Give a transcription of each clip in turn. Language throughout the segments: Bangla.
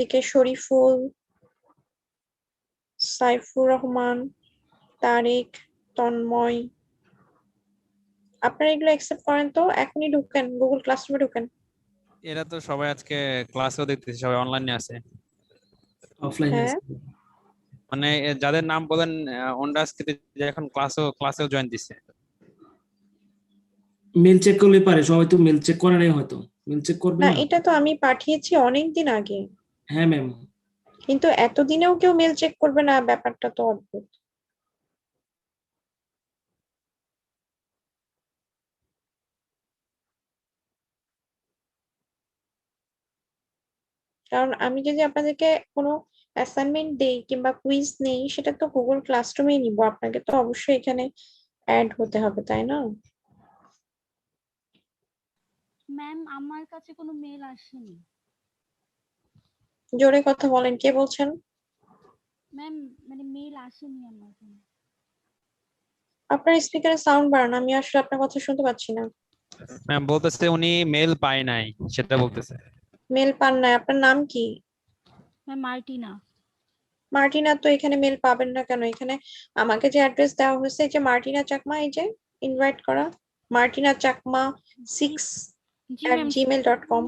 থেকে শরীফুল, সাইফুর রহমান, তারেক, তন্ময়। আপনারা এগুলো অ্যাকসেপ্ট করেন তো, এখনই ঢুকেন, গুগল ক্লাসরুমে ঢুকেন। এরা তো সবাই আজকে ক্লাসেও দেখতেছি, সবাই অনলাইনে আছে। অফলাইনে হ্যাঁ, আছে। মানে যাদের নাম বলেন ওনরা আজকে এখন ক্লাসেও জয়েন দিছে। মেল চেক করলে পারে, সবাই তো মেল চেক করে নাই, হয়তো মেল চেক করবে না না। এটা তো আমি পাঠিয়েছি অনেকদিন আগে, হ্যাঁ ম্যাম। কিন্তু এতদিনেও কেউ মেল চেক করবে না, ব্যাপারটা তো অদ্ভুত। কারণ আমি যদি আপনাদেরকে কোনো অ্যাসাইনমেন্ট দেই কিংবা কুইজ নেই, সেটা তো গুগল ক্লাসরুমেই নিব, আপনাকে তো অবশ্যই এখানে অ্যাড হতে হবে, তাই না? ম্যাম আমার কাছে কোনো মেল আসেনি। জোরে কথা বলেন, কে বলছেন? ম্যাম মানে মেল আসেনি আমার কাছে। আপনার স্পিকারে সাউন্ড বাড়ান, আমি আসলে আপনার কথা শুনতে পাচ্ছি না। ম্যাম বলতেছে উনি মেল পায় নাই, সেটা বলতেছে। মেল পান না? আপনার নাম কি? Ma'am Martina. মার্টিনা? তো এখানে মেল পাবেন না কেন? এখানে আমাকে যে অ্যাড্রেস দেওয়া হয়েছে, এই যে মার্টিনা চাকমা, এই যে ইনভাইট করা মার্টিনা চাকমা জি ম্যাম। @gmail.com।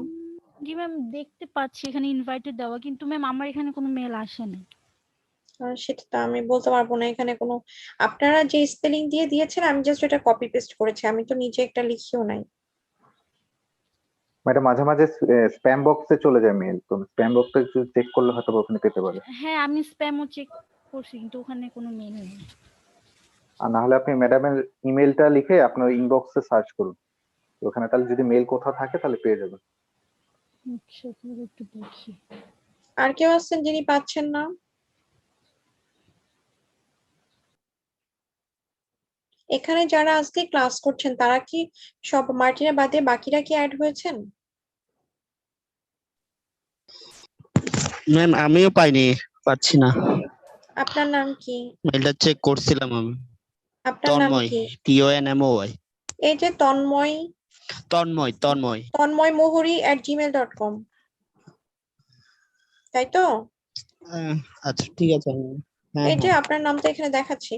জি ম্যাম দেখতে পাচ্ছি এখানে ইনভাইটেড দেওয়া, কিন্তু ম্যাম আমার এখানে কোনো মেল আসেনি। সেটা তো আমি বলতে পারবো না, এখানে কোনো, আপনারা যে স্পেলিং দিয়ে দিয়েছেন আমি জাস্ট এটা কপি পেস্ট করেছি, আমি তো নিজে একটা লিখিও নাই। ম্যাডাম মাঝে মাঝে স্প্যাম বক্সে চলে যায় মেল, তো স্প্যাম বক্সে একটু চেক করলে হয়তো ওখানে পেতে পারে। হ্যাঁ আমি স্প্যামও চেক করছি, কিন্তু ওখানে কোনো মেল নেই। আর না হলে আপনি ম্যাডামের ইমেলটা লিখে আপনার ইনবক্সে সার্চ করুন, ওখানে তাহলে যদি মেল কোথাও থাকে তাহলে পেয়ে যাবেন। আচ্ছা তাহলে একটু দেখি। আর কেউ আছেন যিনি পাচ্ছেন না? এখানে যারা আজকে ক্লাস করছেন তারা কি সব, মার্টিনা বাদে বাকিরা কি অ্যাড হয়েছেন? ম্যাম আমিও পাইনি, পাচ্ছি না। আপনার নাম কি? মেলটা চেক করছিলাম আমি। আপনার নাম তন্ময়, কি? TONMOY। এই যে তন্ময়, তন্ময়। তন্ময় মোহরি @gmail.com, তাই তো? আচ্ছা ঠিক আছে। হ্যাঁ এই যে হ্যাঁ। আপনার নাম তো এখানে দেখাচ্ছি,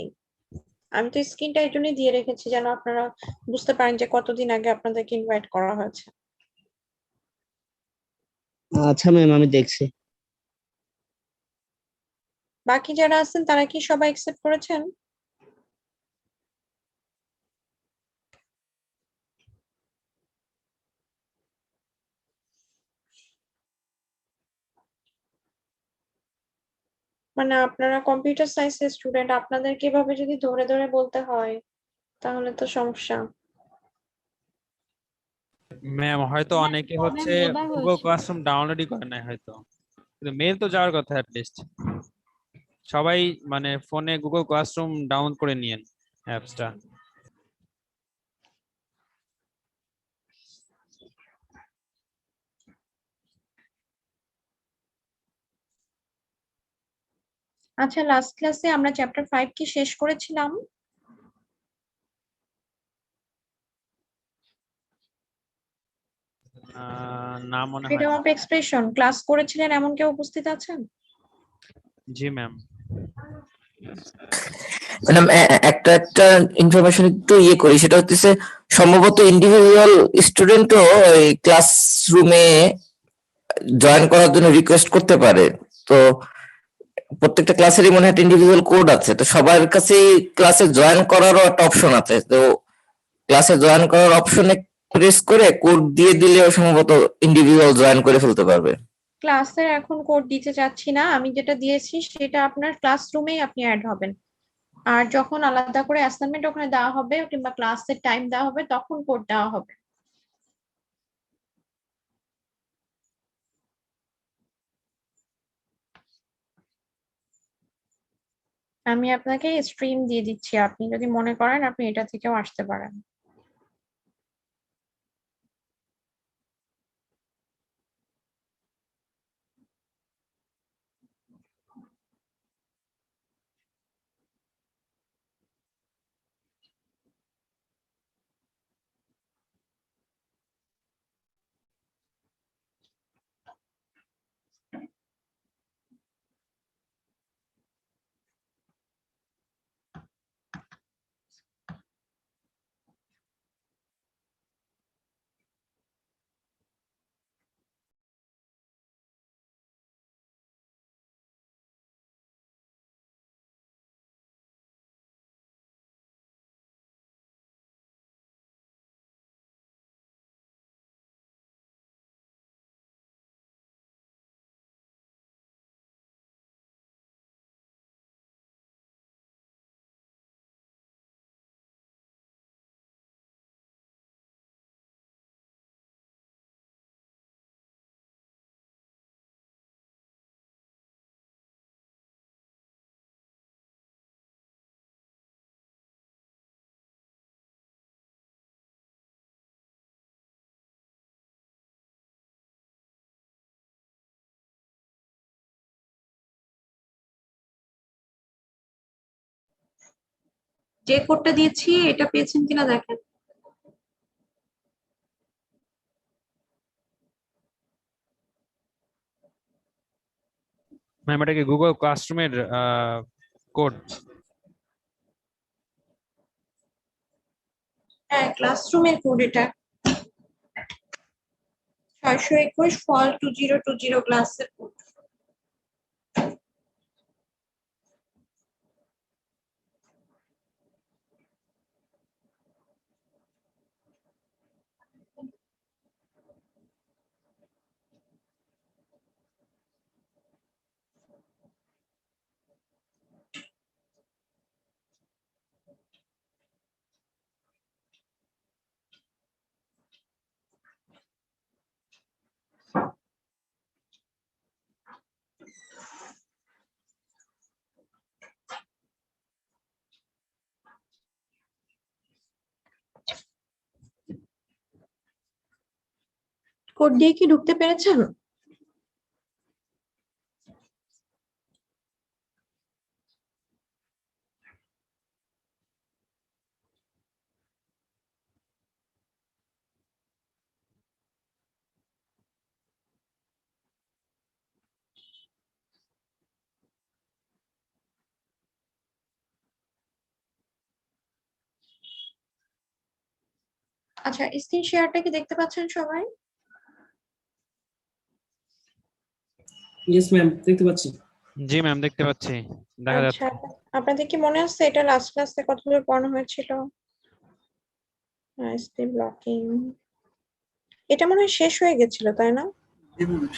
আমি তো স্ক্রিনটা এই জন্যই দিয়ে রেখেছি যেন আপনারা বুঝতে পারেন যে কতদিন আগে আপনাদেরকে ইনভাইট করা হয়েছে। আচ্ছা ম্যাম আমি দেখছি। বাকি যারা আছেন তারা কি সবাই অ্যাকসেপ্ট করেছেন? মানে আপনারা কম্পিউটার সায়েন্সের স্টুডেন্ট, আপনাদেরকে এভাবে যদি ধরে ধরে বলতে হয় তাহলে তো সমস্যা। ম্যাম হয়তো অনেকে হচ্ছে ম্যাম এবার গুগল হয়েছে। ক্লাসরুম ডাউনলোডই করে নাই হয়তো, কিন্তু মেল তো যাওয়ার কথা লিস্ট। সবাই মানে ফোনে গুগল ক্লাসরুম ডাউনলোড করে নিয়েন অ্যাপসটা। আচ্ছা, লাস্ট ক্লাসে আমরা চ্যাপ্টার 5 কি শেষ করেছিলাম? না মনে হয় ফ্রিডম না। অফ এক্সপ্রেশন ক্লাস করেছিলেন এমন কেউ উপস্থিত আছেন? জি ম্যাম। ম্যাডাম একটা একটা ইনফরমেশন একটু করি, সেটা হচ্ছে সম্ভবত ইন্ডিভিজুয়াল স্টুডেন্টও ওই ক্লাসরুমে জয়েন করার জন্য রিকোয়েস্ট করতে পারে। তো প্রত্যেকটা ক্লাসেরই মনে হয় একটা ইন্ডিভিজুয়াল কোড আছে, তো সবার কাছেই ক্লাসে জয়েন করারও একটা অপশন আছে। তো ক্লাসে জয়েন করার অপশনে প্রেস করে কোড দিয়ে দিলেও সম্ভবত ইন্ডিভিজুয়াল জয়েন করে ফেলতে পারবে। ক্লাসের এখন কোড দিতে চাচ্ছি না, আমি যেটা দিয়েছি সেটা আপনার ক্লাসরুমেই আপনি অ্যাড হবেন, আর যখন আলাদা করে অ্যাসাইনমেন্ট ওখানে দেওয়া হবে কিংবা ক্লাসের টাইম দেওয়া হবে তখন কোড দেওয়া হবে। আমি আপনাকে স্ট্রিম দিয়ে দিচ্ছি, আপনি যদি মনে করেন আপনি এটা থেকেও আসতে পারেন। যে কোডটা দিয়েছি এটা পেয়েছেন কিনা দেখেন। ম্যাম এটা কি গুগল ক্লাসরুমের কোড? হ্যাঁ, ক্লাসরুমের কোড এটা। 621 ফল 2020 ক্লাসের কোড। কোড দিয়ে কি ঢুকতে পেরেছেন? আচ্ছা, স্ক্রিন শেয়ারটা কি দেখতে পাচ্ছেন সবাই? ইয়েস ম্যাম, দেখতে পাচ্ছি। জি ম্যাম দেখতে পাচ্ছি, দেখা আচ্ছা, যাচ্ছে। আপনাদের কি মনে আছে এটা লাস্ট ক্লাসে কতদূর পড়ানো হয়েছিল? স্ক্রিন ব্লকিং, এটা মনে হয় শেষ হয়ে গেছিল, তাই না?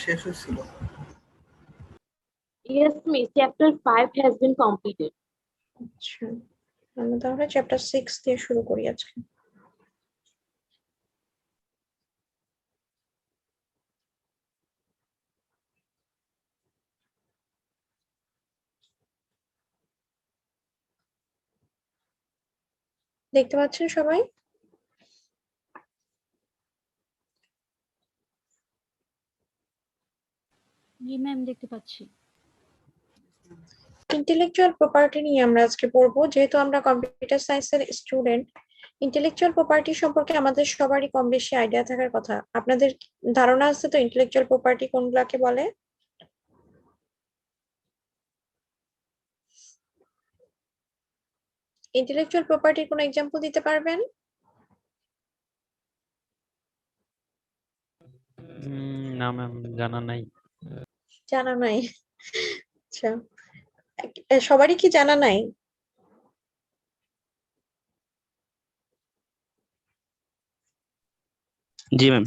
শেষ হয়েছিল। Yes, Miss. Chapter 5 has been completed. আচ্ছা, আমরা তাহলে চ্যাপ্টার 6 দিয়ে শুরু করি আজকে। দেখতে পাচ্ছেন সবাই? জি ম্যাম, দেখতে পাচ্ছি। ইন্টেলেকচুয়াল প্রপার্টি নিয়ে আমরা আজকে পড়বো। যেহেতু আমরা কম্পিউটার সায়েন্সের স্টুডেন্ট, ইন্টেলেকচুয়াল প্রপার্টি সম্পর্কে আমাদের সবারই কম বেশি আইডিয়া থাকার কথা। আপনাদের ধারণা আছে তো ইন্টেলেকচুয়াল প্রপার্টি কোনগুলাকে বলে? ইন্টেলেকচুয়াল প্রপার্টির কোনো এক্সাম্পল দিতে পারবেন? না ম্যাম, জানা নাই। জানা নাই? আচ্ছা, সবারই কি জানা নাই? জি ম্যাম।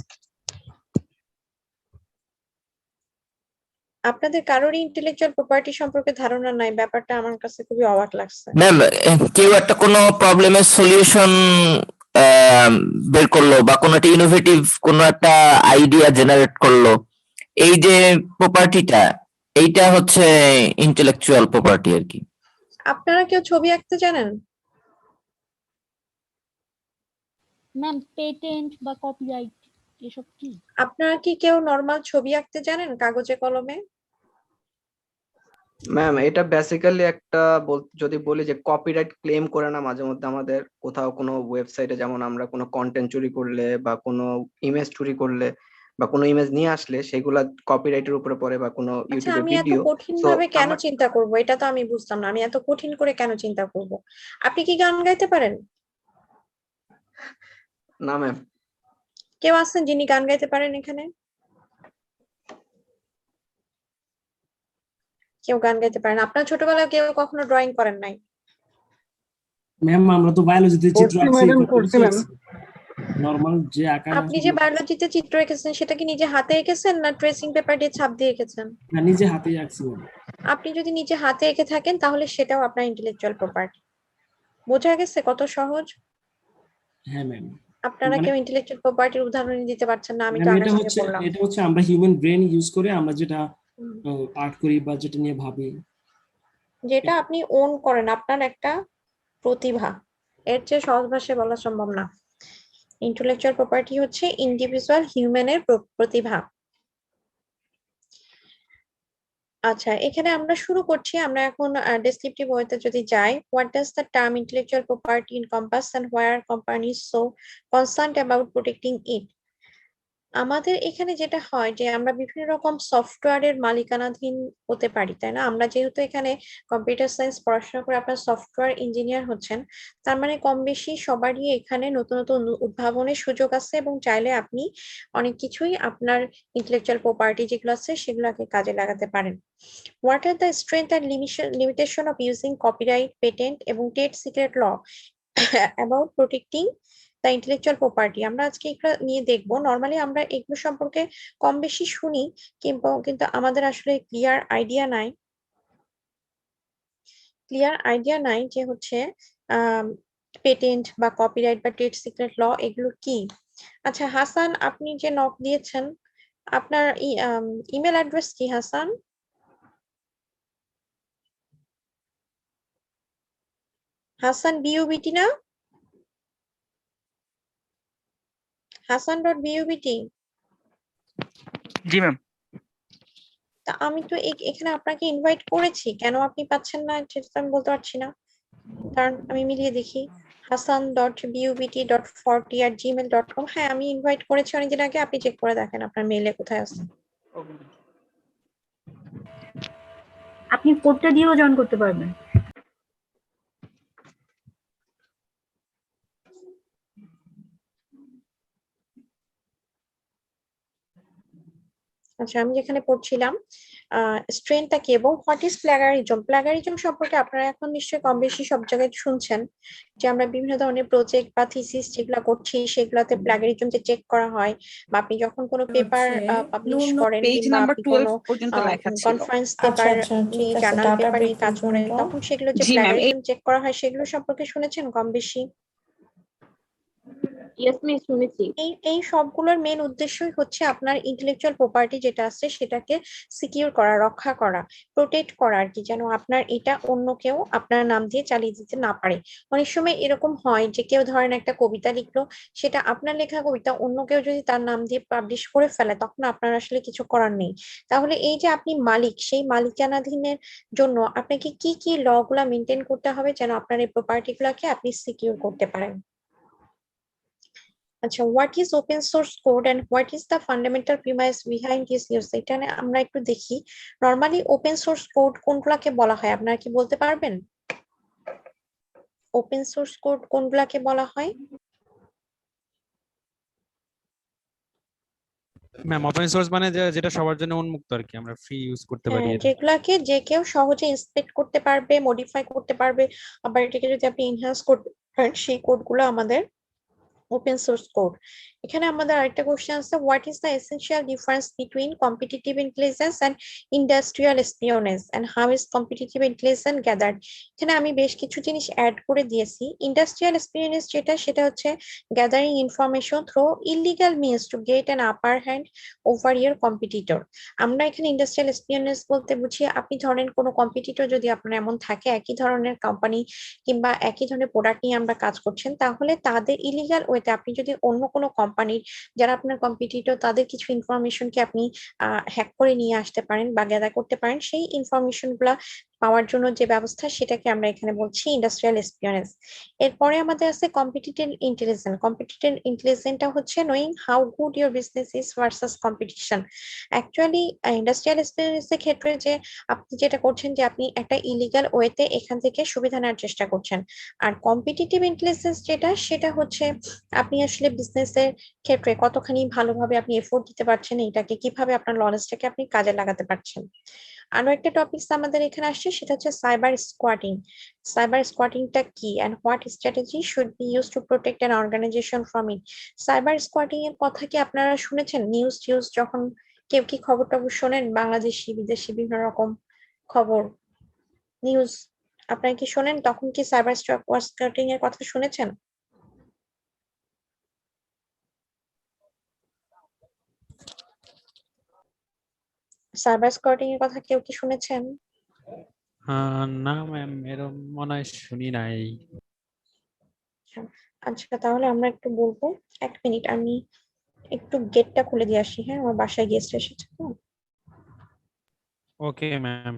আপনাদের কারোরই ইন্টেলেকচুয়াল প্রপার্টি সম্পর্কে ধারণা নাই, ব্যাপারটা আমার কাছে খুবই অবাক লাগছে। ম্যাম, কেউ একটা কোনো প্রবলেমের সলিউশন বের করলো বা কোনো একটা ইনোভেটিভ কোনো একটা আইডিয়া জেনারেট করলো, এই যে প্রপার্টিটা, এইটা হচ্ছে ইন্টেলেকচুয়াল প্রপার্টি আর কি। আপনারা কেউ ছবি আঁকতে জানেন? ম্যাম, পেটেন্ট বা কপিরাইট এসব কি? আপনারা কি কেউ নরমাল ছবি আঁকতে জানেন কাগজে কলমে? ম্যাম এটা বেসিক্যালি একটা যদি বলি যে কপিরাইট ক্লেম করে না মাঝে মধ্যে আমাদের কোথাও কোনো ওয়েবসাইটে, যেমন আমরা কোনো কন্টেন্ট চুরি করলে বা কোনো ইমেজ চুরি করলে বা কোনো ইমেজ নিয়ে আসলে সেগুলা কপিরাইটের উপরে পড়ে, বা কোনো আচ্ছা, ইউটিউবে আমি এত ভিডিও। কঠিন ভাবে কেন চিন্তা করব, এটা তো আমি বুঝতাম না। আমি এত কঠিন করে কেন চিন্তা করব? আপনি কি গান গাইতে পারেন? না ম্যাম। কেউ আছেন যিনি গান গাইতে পারেন এখানে? কেউ গান গাইতে পারেন? আপনার ছোটবেলায় কেউ কখনো ড্রয়িং করেন নাই? ম্যাম আমরা তো বায়োলজিতে চিত্র আঁকছি, করছি ম্যাম। নরমাল যে আঁকা আপনি যে বায়োলজিতে চিত্র এঁকেছেন সেটা কি নিজে হাতে এঁকেছেন না ট্রেসিং পেপার দিয়ে ছাপ দিয়ে এঁকেছেন? না, নিজে হাতেই আঁকছি ম্যাম। আপনি যদি নিজে হাতে এঁকে থাকেন তাহলে সেটাও আপনার ইন্টেলেকচুয়াল প্রপার্টি। বোঝা গেছে কত সহজ? হ্যাঁ ম্যাম। আপনারা কেউ ইন্টেলেকচুয়াল প্রপার্টির উদাহরণ দিতে পারছেন না, আমি তো ম্যাম, আগে থেকে বললাম। এটা হচ্ছে আমরা হিউম্যান ব্রেন ইউজ করে আমরা যেটা আর্ট করি বা যেটা নিয়ে ভাবি, যেটা আপনি ওন করেন, আপনার একটা প্রতিভা। এর চেয়ে সহজ ভাষায় বলা সম্ভব না। ইন্টেলেকচুয়াল প্রপার্টি হচ্ছে ইন্ডিভিজুয়াল হিউম্যানের প্রতিভা। আচ্ছা, এখানে আমরা শুরু করছি। আমরা এখন ডেসক্রিপটিভ ওয়েতে যদি যাই, what does the term intellectual property encompass and why are companies so concerned about protecting it? আমাদের এখানে যেটা হয় যে আমরা বিভিন্ন রকম সফটওয়্যারের মালিকানাধীন হতে পারি, তাই না? আমরা যেহেতু এখানে কম্পিউটার সায়েন্স পড়াশোনা করে আপনার সফটওয়্যার ইঞ্জিনিয়ার হচ্ছেন, তার মানে কম বেশি সবারই এখানে নতুন নতুন উদ্ভাবনের সুযোগ আছে, এবং চাইলে আপনি অনেক কিছুই আপনার ইন্টেলেকচুয়াল প্রপার্টি যেগুলো আছে সেগুলোকে কাজে লাগাতে পারেন। What are the strength and limitation of using copyright, patent এবং trade secret law about protecting the intellectual property? আমরা আজকে এগুলো নিয়ে দেখবো। নর্মালি আমরা এগুলো সম্পর্কে কম বেশি শুনি, কিন্তু আমাদের আসলে ক্লিয়ার আইডিয়া নাই যে হচ্ছে পেটেন্ট বা কপিরাইট বা ট্রেড সিক্রেট ল এগুলো কি। আচ্ছা হাসান, আপনি যে নক দিয়েছেন, আপনার ইমেল অ্যাড্রেস কি হাসান? হাসান বিউবিটি না? hasan.bubt? জি ম্যাম। তা আমি তো এখানে আপনাকে ইনভাইট করেছি, কেন আপনি পাচ্ছেন না সেটা তো আমি বলতে পারছি না। কারণ আমি মিলিয়ে দেখি, hasan.bubt.40@gmail.com। হ্যাঁ, আমি ইনভাইট করেছি অনেকদিন আগে, আপনি চেক করে দেখেন আপনার মেইলে কোথায় আছে। আপনি কোডটা দিয়েও জয়েন করতে পারবেন। আচ্ছা, আমি যেখানে পড়ছিলাম স্ট্রেনটা কি এবং হোয়াট ইজ প্লাগারিজম সম্পর্কে আপনারা এখন নিশ্চয়ই কম বেশি সব জায়গায় শুনছেন যে আমরা বিভিন্ন ধরনের প্রজেক্ট বা থিসিস যেগুলো করছি সেগুলোতে প্লাগারিজম যে চেক করা হয়, বা আপনি যখন কোনো পেপার পাবলিশ করেন কিংবা আপনি কোনো কনফারেন্স পেপার নিয়ে জার্নাল পেপার নিয়ে কাজ করেন, তখন সেগুলো যে প্লাগারিজম চেক করা হয় সেগুলো সম্পর্কে শুনেছেন কম বেশি? Yes, miss, শুনেছি। এই সবগুলোর মেন উদ্দেশ্যই হচ্ছে আপনার ইন্টেলেকচুয়াল প্রপার্টি যেটা আছে সেটাকে সিকিউর করা, রক্ষা করা, প্রোটেক্ট করা আর কি, যেন আপনার এটা অন্য কেউ আপনার নাম দিয়ে চালিয়ে দিতে না পারে। অনেক সময় এরকম হয় যে কেউ ধরেন একটা কবিতা লিখলো, সেটা আপনার লেখা কবিতা অন্য কেউ যদি তার নাম দিয়ে পাবলিশ করে ফেলে, তখন আপনার আসলে কিছু করার নেই। তাহলে এই যে আপনি মালিক, সেই মালিকানাধীনের জন্য আপনাকে কি কি ল গুলা মেনটেন করতে হবে যেন আপনার এই প্রপার্টি গুলাকে আপনি সিকিউর করতে পারেন। আচ্ছা, what is open source code end what is the fundamental premise behind this use? এটা আমরা একটু দেখি। নরমালি ওপেন সোর্স কোড কোনগুলাকে বলা হয় আপনারা কি বলতে পারবেন? ওপেন সোর্স কোড কোনগুলাকে বলা হয়? ম্যাম ওপেন সোর্স মানে যেটা সবার জন্য উন্মুক্ত আর কি, আমরা ফ্রি ইউজ করতে পারি। যেগুলাকে যে কেউ সহজে ইন্সপেক্ট করতে পারবে, মডিফাই করতে পারবে, আবার এটাকে যদি আপনি এনহ্যান্স করতে পারেন, সেই কোডগুলো আমাদের ওপেন সোর্স কোড। এখানে আমাদের আরেকটা কোশ্চেন আছে, what is the essential difference between competitive intelligence and industrial espionage and how is competitive intelligence gathered? এখানে আমি বেশ কিছু জিনিস অ্যাড করে দিয়েছি। ইন্ডাস্ট্রিয়াল এসপিওনেজ সেটা হচ্ছে gathering information through illegal means to get an upper hand over year competitor. আমরা এখানে ইন্ডাস্ট্রিয়াল এসপিওনেজ বলতে বুঝি, আপনি ধরেন কোনো কম্পিটিটর যদি আপনার এমন থাকে, একই ধরনের কোম্পানি কিংবা একই ধরনের প্রোডাক্ট নিয়ে আমরা কাজ করছেন, তাহলে তাদের ইলিগাল ওয়েতে আপনি যদি অন্য কোনো কোম্পানির যারা আপনার কম্পিটিটর তাদের কিছু ইনফরমেশনকে আপনি হ্যাক করে নিয়ে আসতে পারেন বা গ্যাদার করতে পারেন, সেই ইনফরমেশন গুলা পাওয়ার জন্য যে ব্যবস্থা সেটাকে আমরা এখানে বলছি ইন্ডাস্ট্রিয়াল এসপিওনেজ। এরপরে আমাদের আছে কম্পিটিটিভ ইন্টেলিজেন্স। কম্পিটিটিভ ইন্টেলিজেন্সটা হচ্ছে knowing how good your business is versus competition. Actually industrial এসপিওনেজের ক্ষেত্রে যে আপনি যেটা করছেন যে আপনি একটা ইলিগাল ওয়েতে এখান থেকে সুবিধা নেওয়ার চেষ্টা করছেন, আর কম্পিটিটিভ ইন্টেলিজেন্স সেটা হচ্ছে আপনি আসলে বিজনেসের ক্ষেত্রে কতখানি ভালোভাবে আপনি এফোর্ট দিতে পারছেন, এটাকে কিভাবে আপনার নলেজটাকে আপনি কাজে লাগাতে পারছেন। আরো একটা টপিক আমাদের এখানে আসছে, সেটা হচ্ছে সাইবার স্কোয়াটিং। সাইবার স্কোয়াটিংটা কি and what strategy should be use to protect an organization from it? Cyber squatting এর কথা কি আপনারা শুনেছেন? নিউজ যখন কেউ কি খবর টবর শোনেন, বাংলাদেশি বিদেশি বিভিন্ন রকম খবর নিউজ আপনারা কি শোনেন, তখন কি সাইবার স্কোয়াটিং এর কথা শুনেছেন? সাইবার স্কোয়াটিং এর কথা কেউ কি শুনেছেন? না ম্যাম, এরকম মনে হয় শুনি নাই। আচ্ছা, তাহলে আমরা একটু বলবো। এক মিনিট, আমি একটু গেটটা খুলে দিয়ে আসি। হ্যাঁ, আমার বাসায় গেস্ট এসেছে তো। Okay ma'am.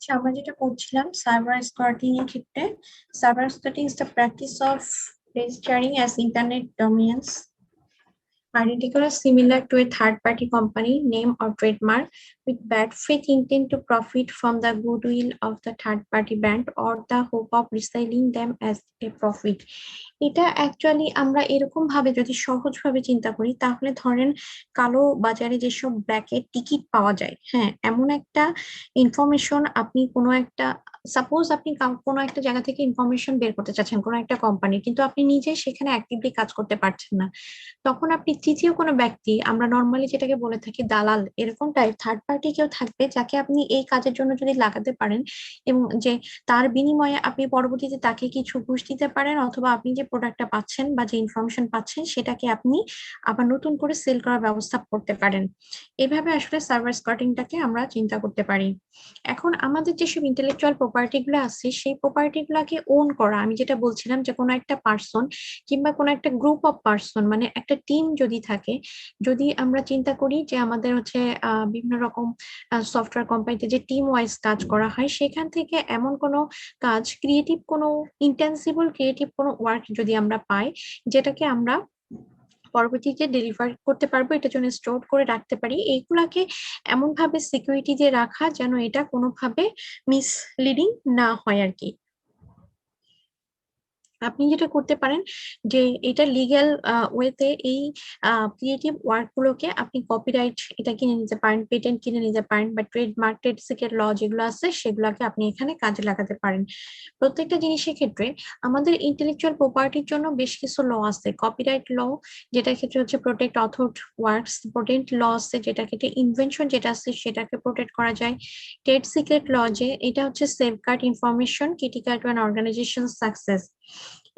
আচ্ছা, আমরা যেটা করছিলাম সার্ভার স্কোয়াটিং এর ক্ষেত্রে, server squatting is the practice of registering as internet domains identical or similar to a third-party company name or trademark with bad faith intent to profit from the goodwill of the third-party brand or the hope of reselling them as a profit. এটা অ্যাকচুয়ালি আমরা এরকম ভাবে যদি সহজ ভাবে চিন্তা করি, তাহলে ধরেন কালো বাজারে যেসব ব্ল্যাকে টিকিট পাওয়া যায়, হ্যাঁ, এমন একটা ইনফরমেশন আপনি কোনো একটা, সাপোজ আপনি কোনো একটা জায়গা থেকে ইনফরমেশন বের করতে চাচ্ছেন কোনো একটা কোম্পানি, কিন্তু আপনি নিজে সেখানে অ্যাক্টিভলি কাজ করতে পারছেন না, তখন আপনি তৃতীয় কোনো ব্যক্তি, আমরা নর্মালি যেটাকে বলে থাকি দালাল, এরকম টাইপ থার্ড পার্টি কেউ থাকবে যাকে আপনি এই কাজের জন্য যদি লাগাতে পারেন, এবং যে তার বিনিময়ে আপনি পরবর্তীতে তাকে কিছু ঘুষ দিতে পারেন, অথবা আপনি যে প্রোডাক্টটা পাচ্ছেন বা যে ইনফরমেশন পাচ্ছেন সেটাকে আপনি আবার নতুন করে সেল করার ব্যবস্থা করতে পারেন। এভাবে আসলে সার্ভার স্কোয়াটিংটাকে আমরা চিন্তা করতে পারি। এখন আমাদের যেসব ইন্টেলেকচুয়াল প্রপার্টি গুলো আছে, সেই প্রপার্টি গুলাকে ওন করা, আমি যেটা বলছিলাম যে কোনো একটা পার্সন কিংবা কোনো একটা গ্রুপ অফ পার্সন, মানে একটা টিম যদি থাকে, যদি আমরা চিন্তা করি যে আমাদের হচ্ছে বিভিন্ন রকম সফটওয়্যার কোম্পানিতে যে টিম ওয়াইজ কাজ করা হয়, সেখান থেকে এমন কোনো কাজ, ক্রিয়েটিভ কোনো ইন্টেন্সিবল ক্রিয়েটিভ কোনো ওয়ার্ক যদি আমরা পাই, যেটাকে আমরা পরবর্তীতে ডেলিভার করতে পারবো, এটার জন্য স্টোর করে রাখতে পারি, এইগুলাকে এমন ভাবে সিকিউরিটি দিয়ে রাখা যেন এটা কোনোভাবে মিসলিডিং না হয় আর কি। আপনি যেটা করতে পারেন যে এটা লিগ্যাল ওয়েতে এই ক্রিয়েটিভ ওয়ার্ক গুলোকে আপনি কপিরাইট এটা কিনে নিতে পারেন, পেটেন্ট কিনে নিতে পারেন, বা ট্রেডমার্ক ট্রেড সিক্রেট ল যেগুলো আছে সেগুলোকে আপনি এখানে কাজে লাগাতে পারেন। প্রত্যেকটা জিনিসের ক্ষেত্রে আমাদের ইন্টেলেকচুয়াল প্রপার্টির জন্য বেশ কিছু ল আছে, কপিরাইট ল যেটার ক্ষেত্রে হচ্ছে প্রোটেক্ট অথর ওয়ার্কস, পেটেন্ট ল আছে যেটার ক্ষেত্রে ইনভেনশন যেটা আছে সেটাকে প্রোটেক্ট করা যায়, ট্রেড সিক্রেট ল যে এটা হচ্ছে safeguard information critical to an organization success,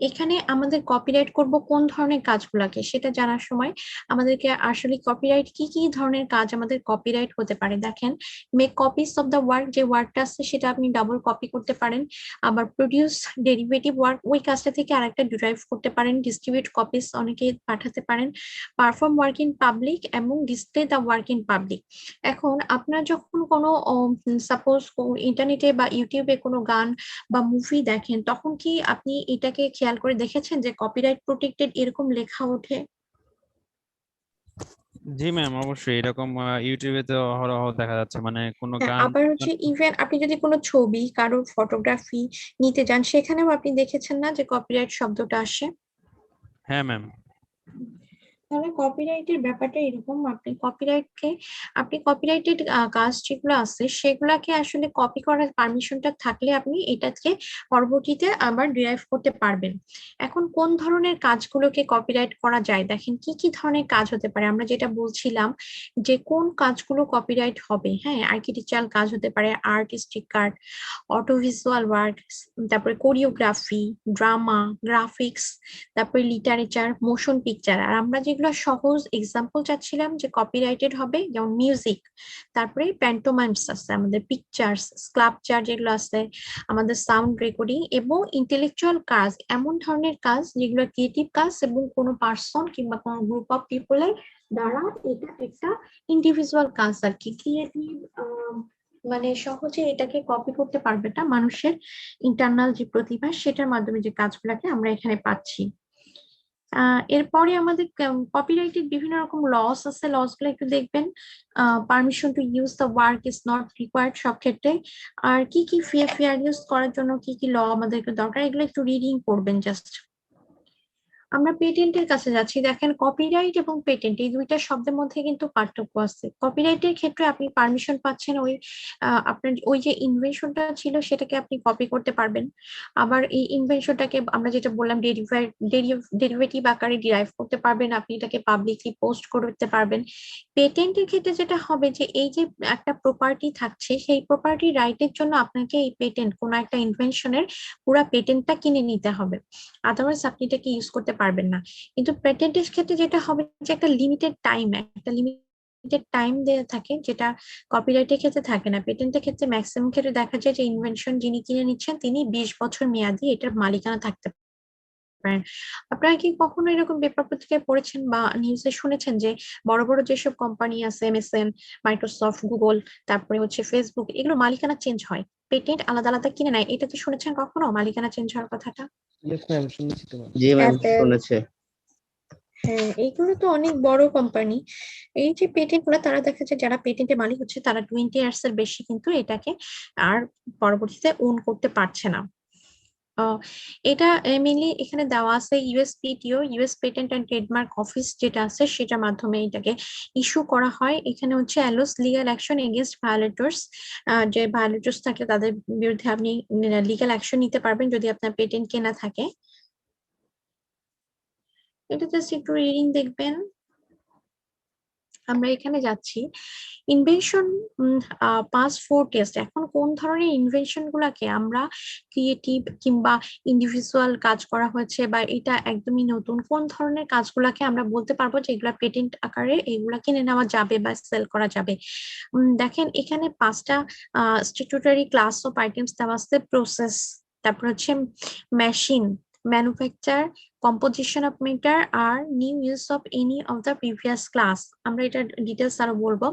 এখানে আমাদের কপিরাইট করব কোন ধরনের কাজগুলোকে সেটা জানার সময় আমাদেরকে আসলে কপিরাইট কি কি ধরনের কাজ আমাদের কপিরাইট হতে পারে দেখেন, make copies of the work, যে ওয়ার্কটা আছে সেটা আপনি ডাবল কপি করতে পারেন। আবার প্রডিউস ডেরিভেটিভ ওয়ার্ক, ওই কাজটা থেকে আরেকটা ডিরাইভ করতে পারেন। ডিস্ট্রিবিউট কপিস অনেকে পাঠাতে পারেন। পারফর্ম ওয়ার্ক ইন পাবলিক এবং display the work in public. এখন আপনার যখন কোনো সাপোজ ইন্টারনেটে বা ইউটিউবে কোনো গান বা মুভি দেখেন, তখন কি আপনি এটাকে খেয়াল করে দেখেছেন যে কপিরাইট প্রোটেক্টেড এরকম লেখা ওঠে? জি ম্যাম, অবশ্যই এরকম ইউটিউবে তো অহরহ দেখা যাচ্ছে, মানে কোনো হ্যাঁ, গান। আবার হচ্ছে ইভেন আপনি যদি কোনো ছবি কারোর ফটোগ্রাফি নিতে যান, সেখানেও আপনি দেখেছেন না যে কপিরাইট শব্দটা আসে? হ্যাঁ ম্যাম। তাহলে কপিরাইটের ব্যাপারটা এরকম, আপনি কপিরাইটেড কাজ যেগুলো আছে সেগুলাকে আসলে কপি করার পারমিশনটা থাকলে আপনি এটাকে পরবর্তীতে আবার ডিরাইভ করতে পারবেন। এখন কোন ধরনের কাজগুলোকে কপিরাইট করা যায়, দেখেন কি কি ধরনের কাজ হতে পারে। আমরা যেটা বলছিলাম যে কোন কাজগুলো কপিরাইট হবে, হ্যাঁ, আর্কিটেকচারাল কাজ হতে পারে, artistic card, auto visual work, তারপরে কোরিওগ্রাফি, ড্রামা, গ্রাফিক্স, তারপরে লিটারেচার, মোশন পিকচার। আর আমরা যেগুলো সহজ এক্সাম্পল চাচ্ছিলাম যে কপিরাইটেড হবে, যেমন মিউজিক, তারপরে প্যান্টোমাইমস আছে, আমাদের পিকচার্স, স্কাল্পচার যেগুলো আছে, আমাদের সাউন্ড রেকর্ডিং এবং ইন্টেলেকচুয়াল কাজ, এমন ধরনের কাজ যেগুলো ক্রিয়েটিভ কাজ এবং কোনো পার্সন কিংবা কোনো গ্রুপ অফ পিপলের দ্বারা এটা একটা ইন্ডিভিজুয়াল কাজ আর কি। ক্রিয়েটিভ মানে সহজে এটাকে কপি করতে পারবে না, মানুষের ইন্টারনাল যে প্রতিভা সেটার মাধ্যমে যে কাজগুলোকে আমরা এখানে পাচ্ছি। এরপরে আমাদের কপিরাইটের বিভিন্ন রকম লস আছে, লস গুলো একটু দেখবেন। Permission to use the work is not required সব ক্ষেত্রে। আর কি কি ফেয়ার ইউজ করার জন্য কি কি ল আমাদেরকে দরকার, এগুলো একটু রিডিং করবেন জাস্ট। আমরা পেটেন্টের কাছে যাচ্ছি। দেখেন, কপিরাইট এবং পেটেন্ট এই দুইটা শব্দের মধ্যে কিন্তু পার্থক্য আছে। কপিরাইটের ক্ষেত্রে আপনি পারমিশন পাচ্ছেন, ওই আপনার ওই যে ইনভেনশনটা ছিল সেটাকে আপনি কপি করতে পারবেন। আবার এই ইনভেনশনটাকে আমরা যেটা বললাম ডেরিভেটিভ আকারে ডিরাইভ করতে পারবেন, আপনি এটাকে পাবলিকলি পোস্ট করতে পারবেন। পেটেন্টের ক্ষেত্রে যেটা হবে যে এই যে একটা প্রপার্টি থাকছে, সেই প্রপার্টি রাইটের জন্য আপনাকে এই পেটেন্ট, কোনো একটা ইনভেনশনের পুরো পেটেন্টটা কিনে নিতে হবে, আদারওয়াইজ আপনি এটাকে ইউজ করতে পারবেন না। কিন্তু পেটেন্টের ক্ষেত্রে যেটা হবে যে একটা লিমিটেড টাইম দেওয়া থাকে, যেটা কপিরাইটের ক্ষেত্রে থাকে না। পেটেন্টের ক্ষেত্রে ম্যাক্সিমাম ক্ষেত্রে দেখা যায় যে ইনভেনশন যিনি কিনে নিচ্ছেন তিনি 20 বছর মেয়াদি এটার মালিকানা থাকতে পারেন। আপনারা কি কখনো এরকম পেপার পত্রিকায় পড়েছেন বা নিউজে শুনেছেন যে বড় বড় যেসব কোম্পানি আছে, এমএসএন, মাইক্রোসফট, গুগল, তারপরে হচ্ছে ফেসবুক, এগুলো মালিকানা চেঞ্জ হয়, পেটেন্ট আলাদা আলাদা কিনে নেয়? এটা কি শুনেছেন কখনো মালিকানা চেঞ্জ হওয়ার কথাটা? ইয়েস ম্যাম, শুনেছি তো ম্যাম। জি ম্যাম, Apple, শুনেছে। হ্যাঁ, এইগুলো তো অনেক বড় কোম্পানি। এই যে পেটেন্ট গুলো, তারা দেখা যায় যারা পেটেন্টের মালিক হচ্ছে তারা 20 ইয়ার্স এর বেশি কিন্তু এটাকে আর পরবর্তীতে ওন করতে পারছে না। এটা মেইনলি এখানে দেওয়া আছে USPTO, US patent and trademark office যেটা আছে সেটার মাধ্যমে এটাকে ইস্যু করা হয়। এখানে হচ্ছে অ্যালোস লিগ্যাল অ্যাকশন এগেইনস্ট ভায়োলেটরস, যে ভায়োলেটরস থাকে তাদের বিরুদ্ধে আপনি লিগ্যাল অ্যাকশন নিতে পারবেন যদি আপনার পেটেন্ট কেনা থাকে। এটা জাস্ট একটু রিডিং দেখবেন। আমরা এখানে যাচ্ছি ইনভেনশন পাস 4 টেস্ট। এখন কোন ধরনের ইনভেনশন গুলাকে আমরা ক্রিয়েটিভ কিংবা ইন্ডিভিজুয়াল কাজ করা হয়েছে বা এটা একদমই নতুন, কোন ধরনের কাজগুলাকে আমরা বলতে পারবো যে এগুলা পেটেন্ট আকারে এগুলা কিনে নেওয়া যাবে বা সেল করা যাবে? দেখেন, এখানে 5টা স্ট্যাটুটরি ক্লাস অফ আইটেমস দেওয়া আছে। প্রসেস, তারপর হচ্ছে machine, manufacture, composition of matter আর new use of any of the previous class. আমরা এটা ডিটেলস আরো বলবো।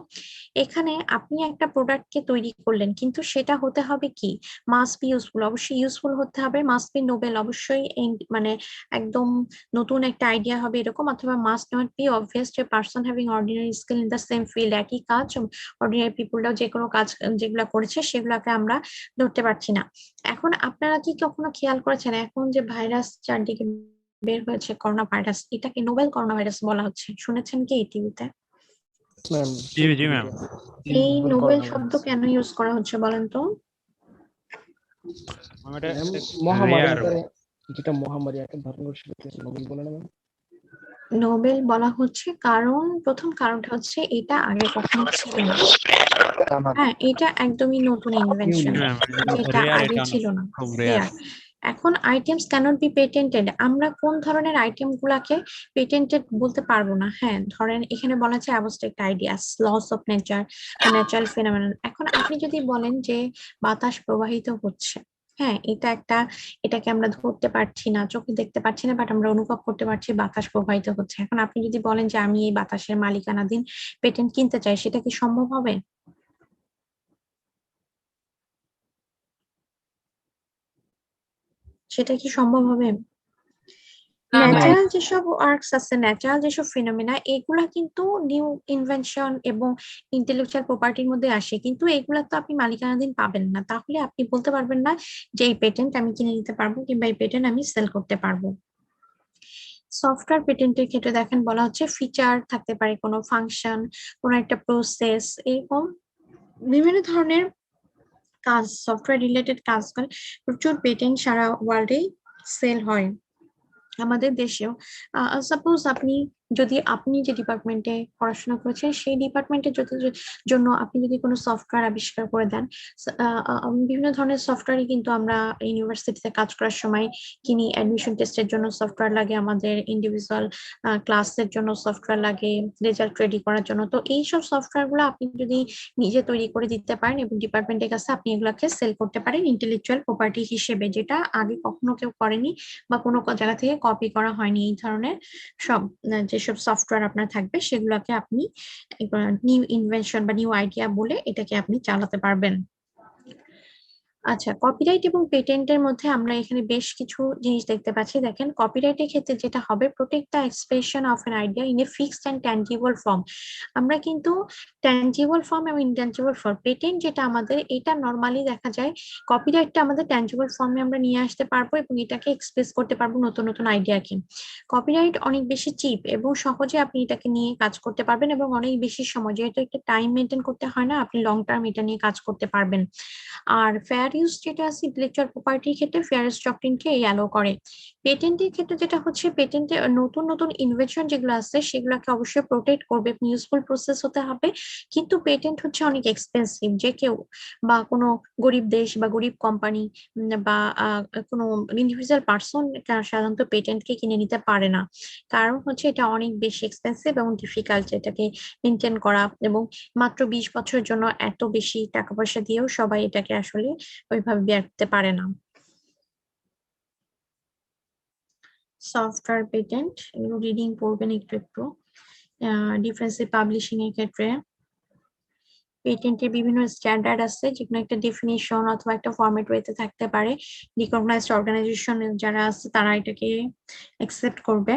এখানে আপনি একটা প্রোডাক্টকে তৈরি করলেন, কিন্তু সেটা হতে হবে কি, মাস্ট বি ইউজফুল, অবশ্যই ইউজফুল হতে হবে। মাস্ট বি নোবেল, অবশ্যই মানে একদম নতুন একটা আইডিয়া হবে এরকম, অথবা মাস্ট নট বি অবভিয়াস যে person having ordinary skill in the same field, একই কাজ অর্ডিনারি পিপুলরাও যে কোনো কাজ যেগুলো করেছে সেগুলোকে আমরা ধরতে পারছি না। এখন আপনারা কি কখনো খেয়াল করেছেন এখন যে ভাইরাস চারদিকে বের হয়েছে, করোনা ভাইরাস, এটাকে নোবেল করোনা ভাইরাস বলা হচ্ছে, শুনেছেন কি এই টিভিতে? ম্যাম, জি জি ম্যাম। এই নোবেল শব্দ কেন ইউজ করা হচ্ছে বলেন তো? মহামারী আকারে, যেটা মহামারী আকারে ধারণ করে সেটাকে নোবেল বলে না ম্যাম? নোবেল বলা হচ্ছে কারণ প্রথম কারণটা হচ্ছে এটা আগে কখনো ছিল না। হ্যাঁ, এটা একদমই নতুন ইনভেনশন, যেটা আগে ছিল না, রেয়ার। এখন আইটেমস ক্যানট বি পেটেন্টেড, আমরা কোন ধরনের আইটেম গুলাকে পেটেন্টেড বলতে পারবো না। হ্যাঁ, ধরেন এখানে বলা আছে abstract ideas, laws of nature বা ন্যাচারাল ফিনোমেনন। এখন আপনি যদি বলেন যে বাতাস প্রবাহিত হচ্ছে, হ্যাঁ এটাকে আমরা ধরতে পারছি না, চোখে দেখতে পাচ্ছি না, বাট আমরা অনুভব করতে পারছি বাতাস প্রবাহিত হচ্ছে। এখন আপনি যদি বলেন যে আমি এই বাতাসের মালিকানাধীন পেটেন্ট কিনতে চাই, সেটা কি সম্ভব হবে? সেটা কি সম্ভব হবে? ন্যাচারাল যেসব ওয়ার্কস আছে, ন্যাচারাল যেসব ফিনোমেনা, এগুলা কিন্তু নিউ ইনভেনশন এবং ইন্টেলেকচুয়াল প্রপার্টির মধ্যে আসে, কিন্তু এগুলা তো আপনি মালিকানাধীন পাবেন না। তাহলে আপনি বলতে পারবেন না যে এই পেটেন্ট আমি কিনে নিতে পারবো কিংবা এই পেটেন্ট আমি সেল করতে পারবো। সফটওয়্যার পেটেন্টের ক্ষেত্রে দেখেন বলা হচ্ছে ফিচার থাকতে পারে, কোনো ফাংশন, কোনো একটা প্রসেস, এরকম বিভিন্ন ধরনের কাজ, সফটওয়্যার রিলেটেড কাজ করে প্রচুর পেটেন্ট সারা ওয়ার্ল্ডে সেল হয়। আমাদের দেশেও সাপোজ আপনি যে ডিপার্টমেন্টে পড়াশোনা করেছেন, সেই ডিপার্টমেন্টের জন্য আপনি যদি কোনো সফটওয়্যার আবিষ্কার করে দেন, বিভিন্ন ধরনের সফটওয়্যারই কিন্তু আমরা ইউনিভার্সিটিতে কাজ করার সময় কিনি। অ্যাডমিশন টেস্টের জন্য সফটওয়্যার লাগে, আমাদের ইন্ডিভিজুয়াল ক্লাসের জন্য সফটওয়্যার লাগে, রেজাল্ট রেডি করার জন্য। তো এইসব সফটওয়্যার গুলো আপনি যদি নিজে তৈরি করে দিতে পারেন এবং ডিপার্টমেন্টের কাছে আপনি এগুলাকে সেল করতে পারেন ইন্টেলেকচুয়াল প্রপার্টি হিসেবে, যেটা আগে কখনো কেউ করেনি বা কোনো জায়গা থেকে কপি করা হয়নি। এই ধরনের সব যেসব সফটওয়্যার আপনার থাকবে, সেগুলোকে আপনি নিউ ইনভেনশন বা নিউ আইডিয়া বলে এটাকে আপনি চালাতে পারবেন। আচ্ছা, কপিরাইট এবং পেটেন্টের মধ্যে আমরা এখানে বেশ কিছু জিনিস দেখতে পাচ্ছি। দেখেন, কপিরাইটের ক্ষেত্রে যেটা হবে, protect the expression of an idea in a fixed and tangible form. আমরা কিন্তু ট্যানজিবল ফর্ম এবং ইনট্যানজিবল ফর্ম, পেটেন্ট যেটা আমাদের, এটা নর্মালি দেখা যায় কপিরাইটটা আমাদের ট্যানজিবল ফর্মে আমরা নিয়ে আসতে পারবো এবং এটাকে এক্সপ্রেস করতে পারবো নতুন নতুন আইডিয়াকে। কপিরাইট অনেক বেশি চিপ এবং সহজে আপনি এটাকে নিয়ে কাজ করতে পারবেন এবং অনেক বেশি সময়, যেহেতু একটা টাইম মেনটেন করতে হয় না, আপনি লং টার্ম এটা নিয়ে কাজ করতে পারবেন। আর ফেয়ার ইউজ যেটা আছে ইন্টেলেকচুয়াল প্রপার্টির ক্ষেত্রে, ফেয়ার ইউজ ডক্ট্রিনকে এই অ্যালো করে। পেটেন্টের ক্ষেত্রে যেটা হচ্ছে, পেটেন্টে নতুন নতুন ইনভেনশন যেগুলো আছে সেগুলোকে অবশ্যই প্রোটেক্ট করবে, ইউজফুল প্রসেস হতে হবে। কিন্তু পেটেন্ট হচ্ছে অনেক এক্সপেন্সিভ, যে কেউ বা কোনো গরিব দেশ বা গরিব কোম্পানি বা কোনো ইন্ডিভিজুয়াল পার্সন সাধারণত পেটেন্টকে কিনে নিতে পারে না। কারণ হচ্ছে এটা অনেক বেশি এক্সপেন্সিভ এবং ডিফিকাল্ট এটাকে মেনটেন করা, এবং মাত্র 20 বছরের জন্য এত বেশি টাকা পয়সা দিয়েও সবাই এটাকে আসলে ওইভাবে বের করতে পারে না। সফটওয়্যার পেটেন্ট এগুলো রিডিং পড়বেন একটু একটু। ডিফেন্সিভ পাবলিশিং এর ক্ষেত্রে পেটেন্টের বিভিন্ন স্ট্যান্ডার্ড আছে, যেগুলো একটা ডেফিনিশন অথবা একটা ফরম্যাট ওয়েতে থাকতে পারে। রিকগনাইজড অর্গানাইজেশন যারা আছে তারা এটাকে অ্যাকসেপ্ট করবে।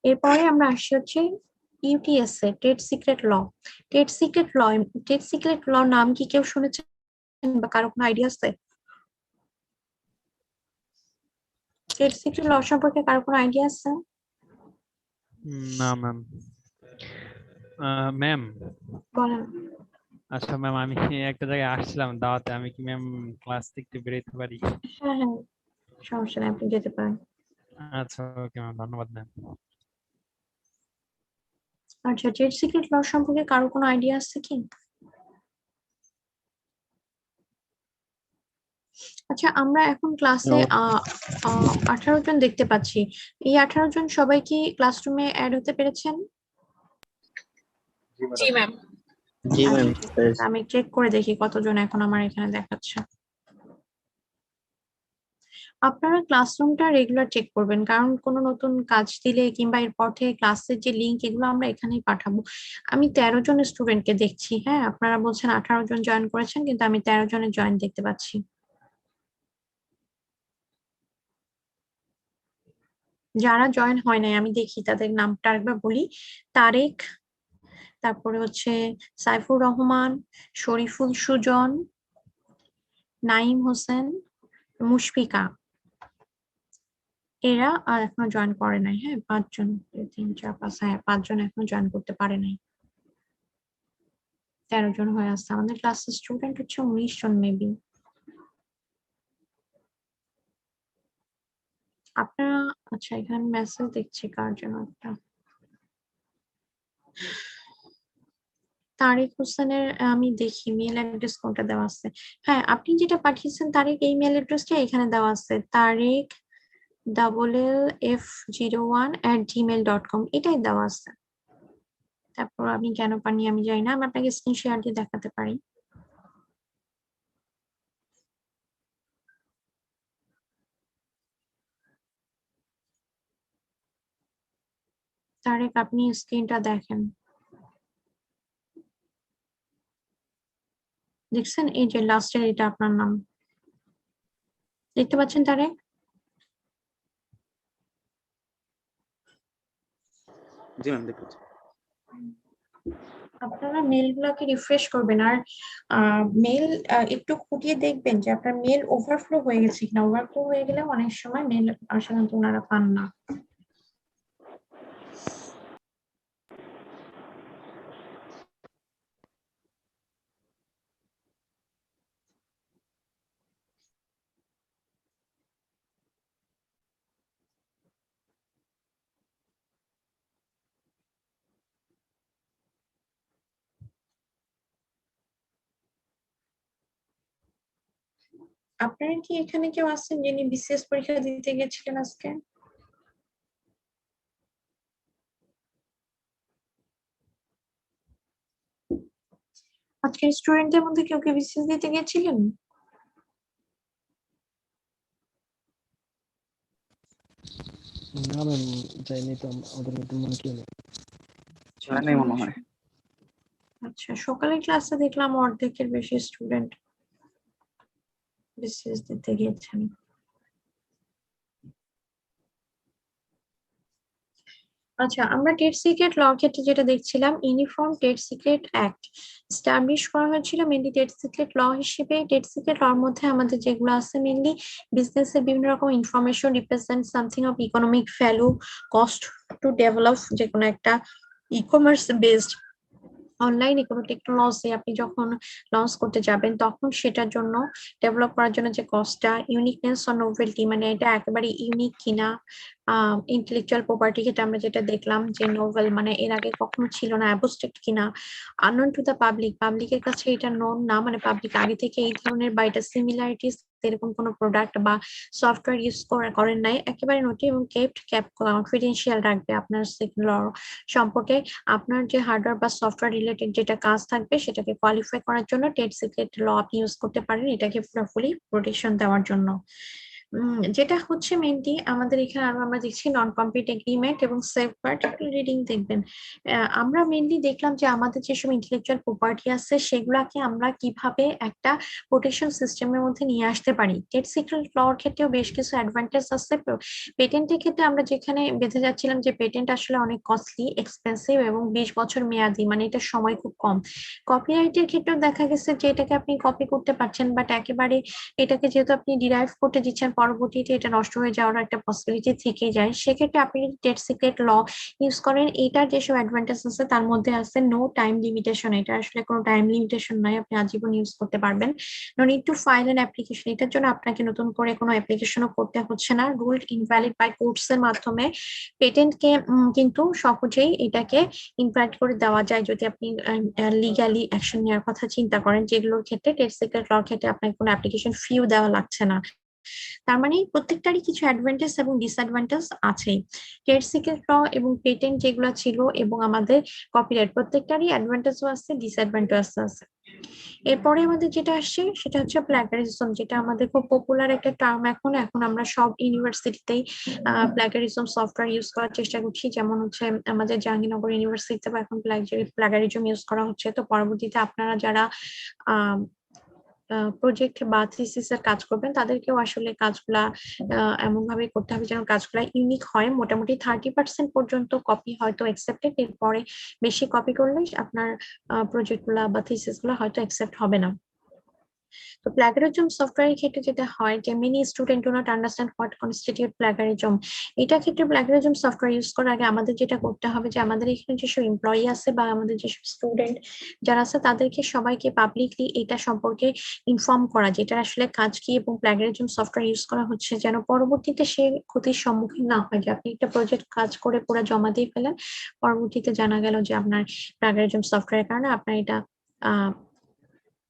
এরপরে আমরা আসছি হচ্ছে ইউটিএসএ, ট্রেড সিক্রেট ল। ট্রেড সিক্রেট ল নাম কি কেউ শুনেছেন বা কারো কোনো আইডিয়া আছে? ট্রেড সিক্রেট ল সম্পর্কে কারো কোনো আইডিয়া আছে? না ম্যাম। ম্যাম, বলেন। আচ্ছা ম্যাম, আমি একটা জায়গায় আসছিলাম দাওয়াতে, আমি কি ম্যাম ক্লাস থেকে একটু বেরোতে পারি? হ্যাঁ হ্যাঁ, সমস্যা নেই, আপনি যেতে পারেন। আচ্ছা, ওকে ম্যাম, ধন্যবাদ ম্যাম। আচ্ছা, ট্রেড সিক্রেট ল সম্পর্কে কারো কোনো আইডিয়া আছে কি? আচ্ছা, আমরা এখন ক্লাসে 18 জন দেখতে পাচ্ছি। এই 18 জন সবাই কি ক্লাসরুমে অ্যাড হতে পেরেছেন? জি ম্যাম। জি ম্যাম। আমি চেক করে দেখি কতজন এখন আমার এখানে দেখাচ্ছে। আপনারা ক্লাসরুমটা রেগুলার চেক করবেন, কারণ কোনো নতুন কাজ দিলে কিংবা এরপর থেকে ক্লাসের যে লিঙ্ক, এগুলো আমরা এখানেই পাঠাবো। আমি 13 জন স্টুডেন্টকে দেখছি। হ্যাঁ, আপনারা বলছেন 18 জন জয়েন করেছেন, কিন্তু আমি 13 জনের জয়েন দেখতে পাচ্ছি। যারা জয়েন হয় নাই আমি দেখি তাদের নামটা একবার বলি। তারেক, তারপরে হচ্ছে সাইফুর রহমান, শরীফুল সুজন, নাইম হোসেন, মুশফিকা, এরা আর এখনো জয়েন করে নাই। হ্যাঁ, 5 জন, 2 3 4 5, হ্যাঁ 5 জন এখনো জয়েন করতে পারে নাই। 13 জন হয়ে আসছে। আমাদের ক্লাসের স্টুডেন্ট হচ্ছে 19 জন মেবি। আপনারা, আচ্ছা এখানে মেসেজ দেখছি কার জন্য একটা। তারেক হোসেনের আমি দেখি মেল অ্যাড্রেস কোনটা দেওয়া আছে। হ্যাঁ, আপনি যেটা পাঠিয়েছেন তারেক, এই মেল অ্যাড্রেসটা এখানে দেওয়া আছে, tareq@gmail.com, এটাই দেওয়া আছে। তারপর আপনি কেন পাননি আমি জানি না, আমি আপনাকে স্ক্রিন শেয়ার দিয়ে দেখাতে পারি। তারেক, আপনি স্ক্রিনটা দেখেন, দেখছেন? এই যে লাস্টের এটা আপনার নাম, দেখতে পাচ্ছেন তারেক? জি ম্যাম, দেখতে পাচ্ছি। আপনারা মেল গুলাকে রিফ্রেশ করবেন, আর মেল একটু খুঁটিয়ে দেখবেন যে আপনার মেল ওভারফ্লো হয়ে গেছে কিনা। ওভারফ্লো হয়ে গেলে অনেক সময় মেল সাধারণত ওনারা পান না। আপনারা কি এখানে কেউ আছেন যিনি বিসিএস পরীক্ষা দিতে গেছিলেন আজকে? আজকের স্টুডেন্টদের মধ্যে কেউ কি বিসিএস দিতে গেছিলেন? না ম্যাম, যাইনি তো, আমাদের মধ্যে মনে কেউ নেই। জানি মনে হয়। আচ্ছা, সকালে ক্লাসে দেখলাম অর্ধেকের বেশি স্টুডেন্ট বিসিএস দিতে গিয়েছেন। আচ্ছা, আমরা টেট সিক্রেট ল ক্ষেত্রে যেটা দেখছিলাম, uniform TET secret act establish করা হয়েছিল মেনলি টেট সিক্রেট ল হিসেবে। টেট সিক্রেট লর মধ্যে আমাদের যেগুলো আছে মেনলি বিজনেসের বিভিন্ন রকম information represent something of economic value, cost to develop যে কোনো একটা ই-কমার্স বেসড অনলাইনে কোনো টেকনোলজি আপনি যখন লঞ্চ করতে যাবেন তখন সেটার জন্য ডেভেলপ করার জন্য যে কস্টটা, ইউনিকনেস অর নোভেলটি, মানে এটা একেবারে ইউনিক কিনা, ইন্টেলেকচুয়াল প্রপার্টি ক্ষেত্রে আমরা যেটা দেখলাম যে নোভেল মানে এর আগে কখনো ছিল না, অ্যাবস্ট্রাক্ট কিনা, আননোন টু দ্য পাবলিক, পাবলিকের কাছে এটা নোন না, মানে পাবলিক আগে থেকে এই ধরনের বা এটা সিমিলারিটিস এরকম কোনো প্রোডাক্ট বা সফটওয়্যার ইউজ করেন নাই, একেবারে নতুন এবং ক্যাপ কনফিডেন্সিয়াল রাখবে আপনার ল সম্পর্কে। আপনার যে হার্ডওয়্যার বা সফটওয়্যার রিলেটেড যেটা কাজ থাকবে সেটাকে কোয়ালিফাই করার জন্য টেট সিক্রেট ল আপনি ইউজ করতে পারেন, এটাকে পুরোপুরি প্রোটেকশন দেওয়ার জন্য। যেটা হচ্ছে মেনলি আমাদের এখানে আরো আমরা দেখছি নন কম্পিট এগ্রিমেন্ট এবং সেফগার্ড রিডিং দেখবেন। আমরা মেনলি দেখলাম যে আমাদের যেসব ইন্টেলেকচুয়াল প্রপার্টি আছে সেগুলাকে আমরা কিভাবে একটা প্রোটেকশন সিস্টেমের মধ্যে নিয়ে আসতে পারি। টেট সিক্রেট লর ক্ষেত্রেও বেশ কিছু অ্যাডভান্টেজ আছে। পেটেন্টের ক্ষেত্রে আমরা যেখানে বেঁধে যাচ্ছিলাম যে পেটেন্ট আসলে অনেক কস্টলি, এক্সপেন্সিভ এবং 20 বছর মেয়াদি, মানে এটা সময় খুব কম। কপিরাইটের ক্ষেত্রেও দেখা গেছে যে এটাকে আপনি কপি করতে পারছেন, বাট একেবারে এটাকে যেহেতু আপনি ডিরাইভ করতে দিচ্ছেন পরবর্তীতে এটা নষ্ট হয়ে যাওয়ার একটা পসিবিলিটি থেকে যায়। সেক্ষেত্রে আপনি যদি টেট সিক্রেট ল ইউজ করেন, এটার যেসব অ্যাডভান্টেজ আছে তার মধ্যে আছে নো টাইম লিমিটেশন, এটা আসলে কোনো টাইম লিমিটেশন নাই, আপনি আজীবন ইউজ করতে পারবেন। No need to file an application, এটার জন্য আপনাকে নতুন করে কোনো অ্যাপ্লিকেশনও করতে হচ্ছে না। রুলড ইনভ্যালিড বাই কোর্টস এর মাধ্যমে পেটেন্টকে কিন্তু সহজেই এটাকে ইনভ্যালিড করে দেওয়া যায় যদি আপনি লিগ্যালি অ্যাকশন নেওয়ার কথা চিন্তা করেন, যেগুলোর ক্ষেত্রে টেট সিক্রেট লর ক্ষেত্রে আপনাকে কোনো অ্যাপ্লিকেশন ফিও দেওয়া লাগছে না। তার মানে প্রত্যেকটারই কিছু অ্যাডভান্টেজ এবং ডিসঅ্যাডভান্টেজ আছে। ট্রেড সিক্রেট ল এবং পেটেন্ট যেগুলো ছিল এবং আমাদের কপিরাইট, প্রত্যেকটারই অ্যাডভান্টেজও আছে, ডিসঅ্যাডভান্টেজও আছে। এরপরে আমাদের যেটা আসছে সেটা হচ্ছে প্ল্যাগারিজম, যেটা আমাদের খুব পপুলার একটা টার্ম এখন। এখন আমরা সব ইউনিভার্সিটিতেই প্ল্যাগারিজম সফটওয়্যার ইউজ করার চেষ্টা করছি, যেমন হচ্ছে আমাদের জাহাঙ্গীরনগর ইউনিভার্সিটিতে এখন প্ল্যাগারিজম ইউজ করা হচ্ছে। তো পরবর্তীতে আপনারা যারা প্রজেক্ট বা থিসিস এর কাজ করবেন তাদেরকেও আসলে কাজগুলা এমন ভাবে করতে হবে যেন কাজগুলা ইউনিক হয়। মোটামুটি 30% পর্যন্ত কপি হয়তো অ্যাকসেপ্টেড, এরপরে বেশি কপি করলে আপনার প্রজেক্ট গুলা বা থিসিস গুলা হয়তো অ্যাকসেপ্ট হবে না। তো প্লাগারিজম সফটওয়্যারের ক্ষেত্রে যেটা হয় যে many student do not understand what constitute plagiarism. এটা ক্ষেত্রে প্লাগারিজম সফটওয়্যার ইউজ করার আগে আমাদের যেটা করতে হবে যে আমাদের এখানে যেসব এমপ্লয়ি আছে বা আমাদের যেসব স্টুডেন্ট যারা আছে তাদেরকে সবাইকে পাবলিকলি এটা সম্পর্কে ইনফর্ম করা যেটা আসলে কাজ কি এবং প্লাগারিজম সফটওয়্যার ইউজ করা হচ্ছে, যেন পরবর্তীতে সে ক্ষতির সম্মুখীন না হয়। যে আপনি একটা প্রজেক্ট কাজ করে পুরো জমা দিয়ে ফেলেন, পরবর্তীতে জানা গেল যে আপনার প্লাগারিজম সফটওয়্যারের কারণে আপনার এটা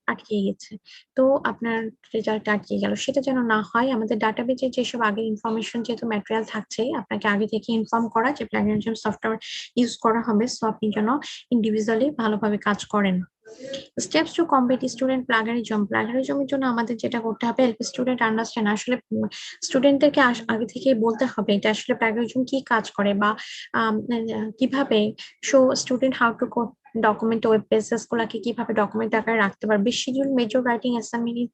আটকে গেছে, তো আপনার রেজাল্ট আটকে গেল। সেটা যেন না হয়, আমাদের ডাটাবেজে যেসব আগের ইনফরমেশন যেহেতু ম্যাটেরিয়াল থাকছে, আপনাকে আগে থেকে ইনফর্ম করা যে প্লাগারিজম সফটওয়্যার ইউজ করা হবে, সো আপনি যেন ইন্ডিভিজুয়ালি ভালোভাবে কাজ করেন। Steps to combat student plagiarism. প্লাগারিজমের জন্য আমাদের যেটা করতে হবে, হেল্প স্টুডেন্ট আন্ডারস্ট্যান্ড, আসলে স্টুডেন্টদেরকে আগে থেকে বলতে হবে এটা আসলে প্লাগারিজম কি কাজ করে বা কিভাবে show student how to document web pages গুলাকে কিভাবে ডকুমেন্ট আকারে রাখতে পারবে। Schedule major writing assignment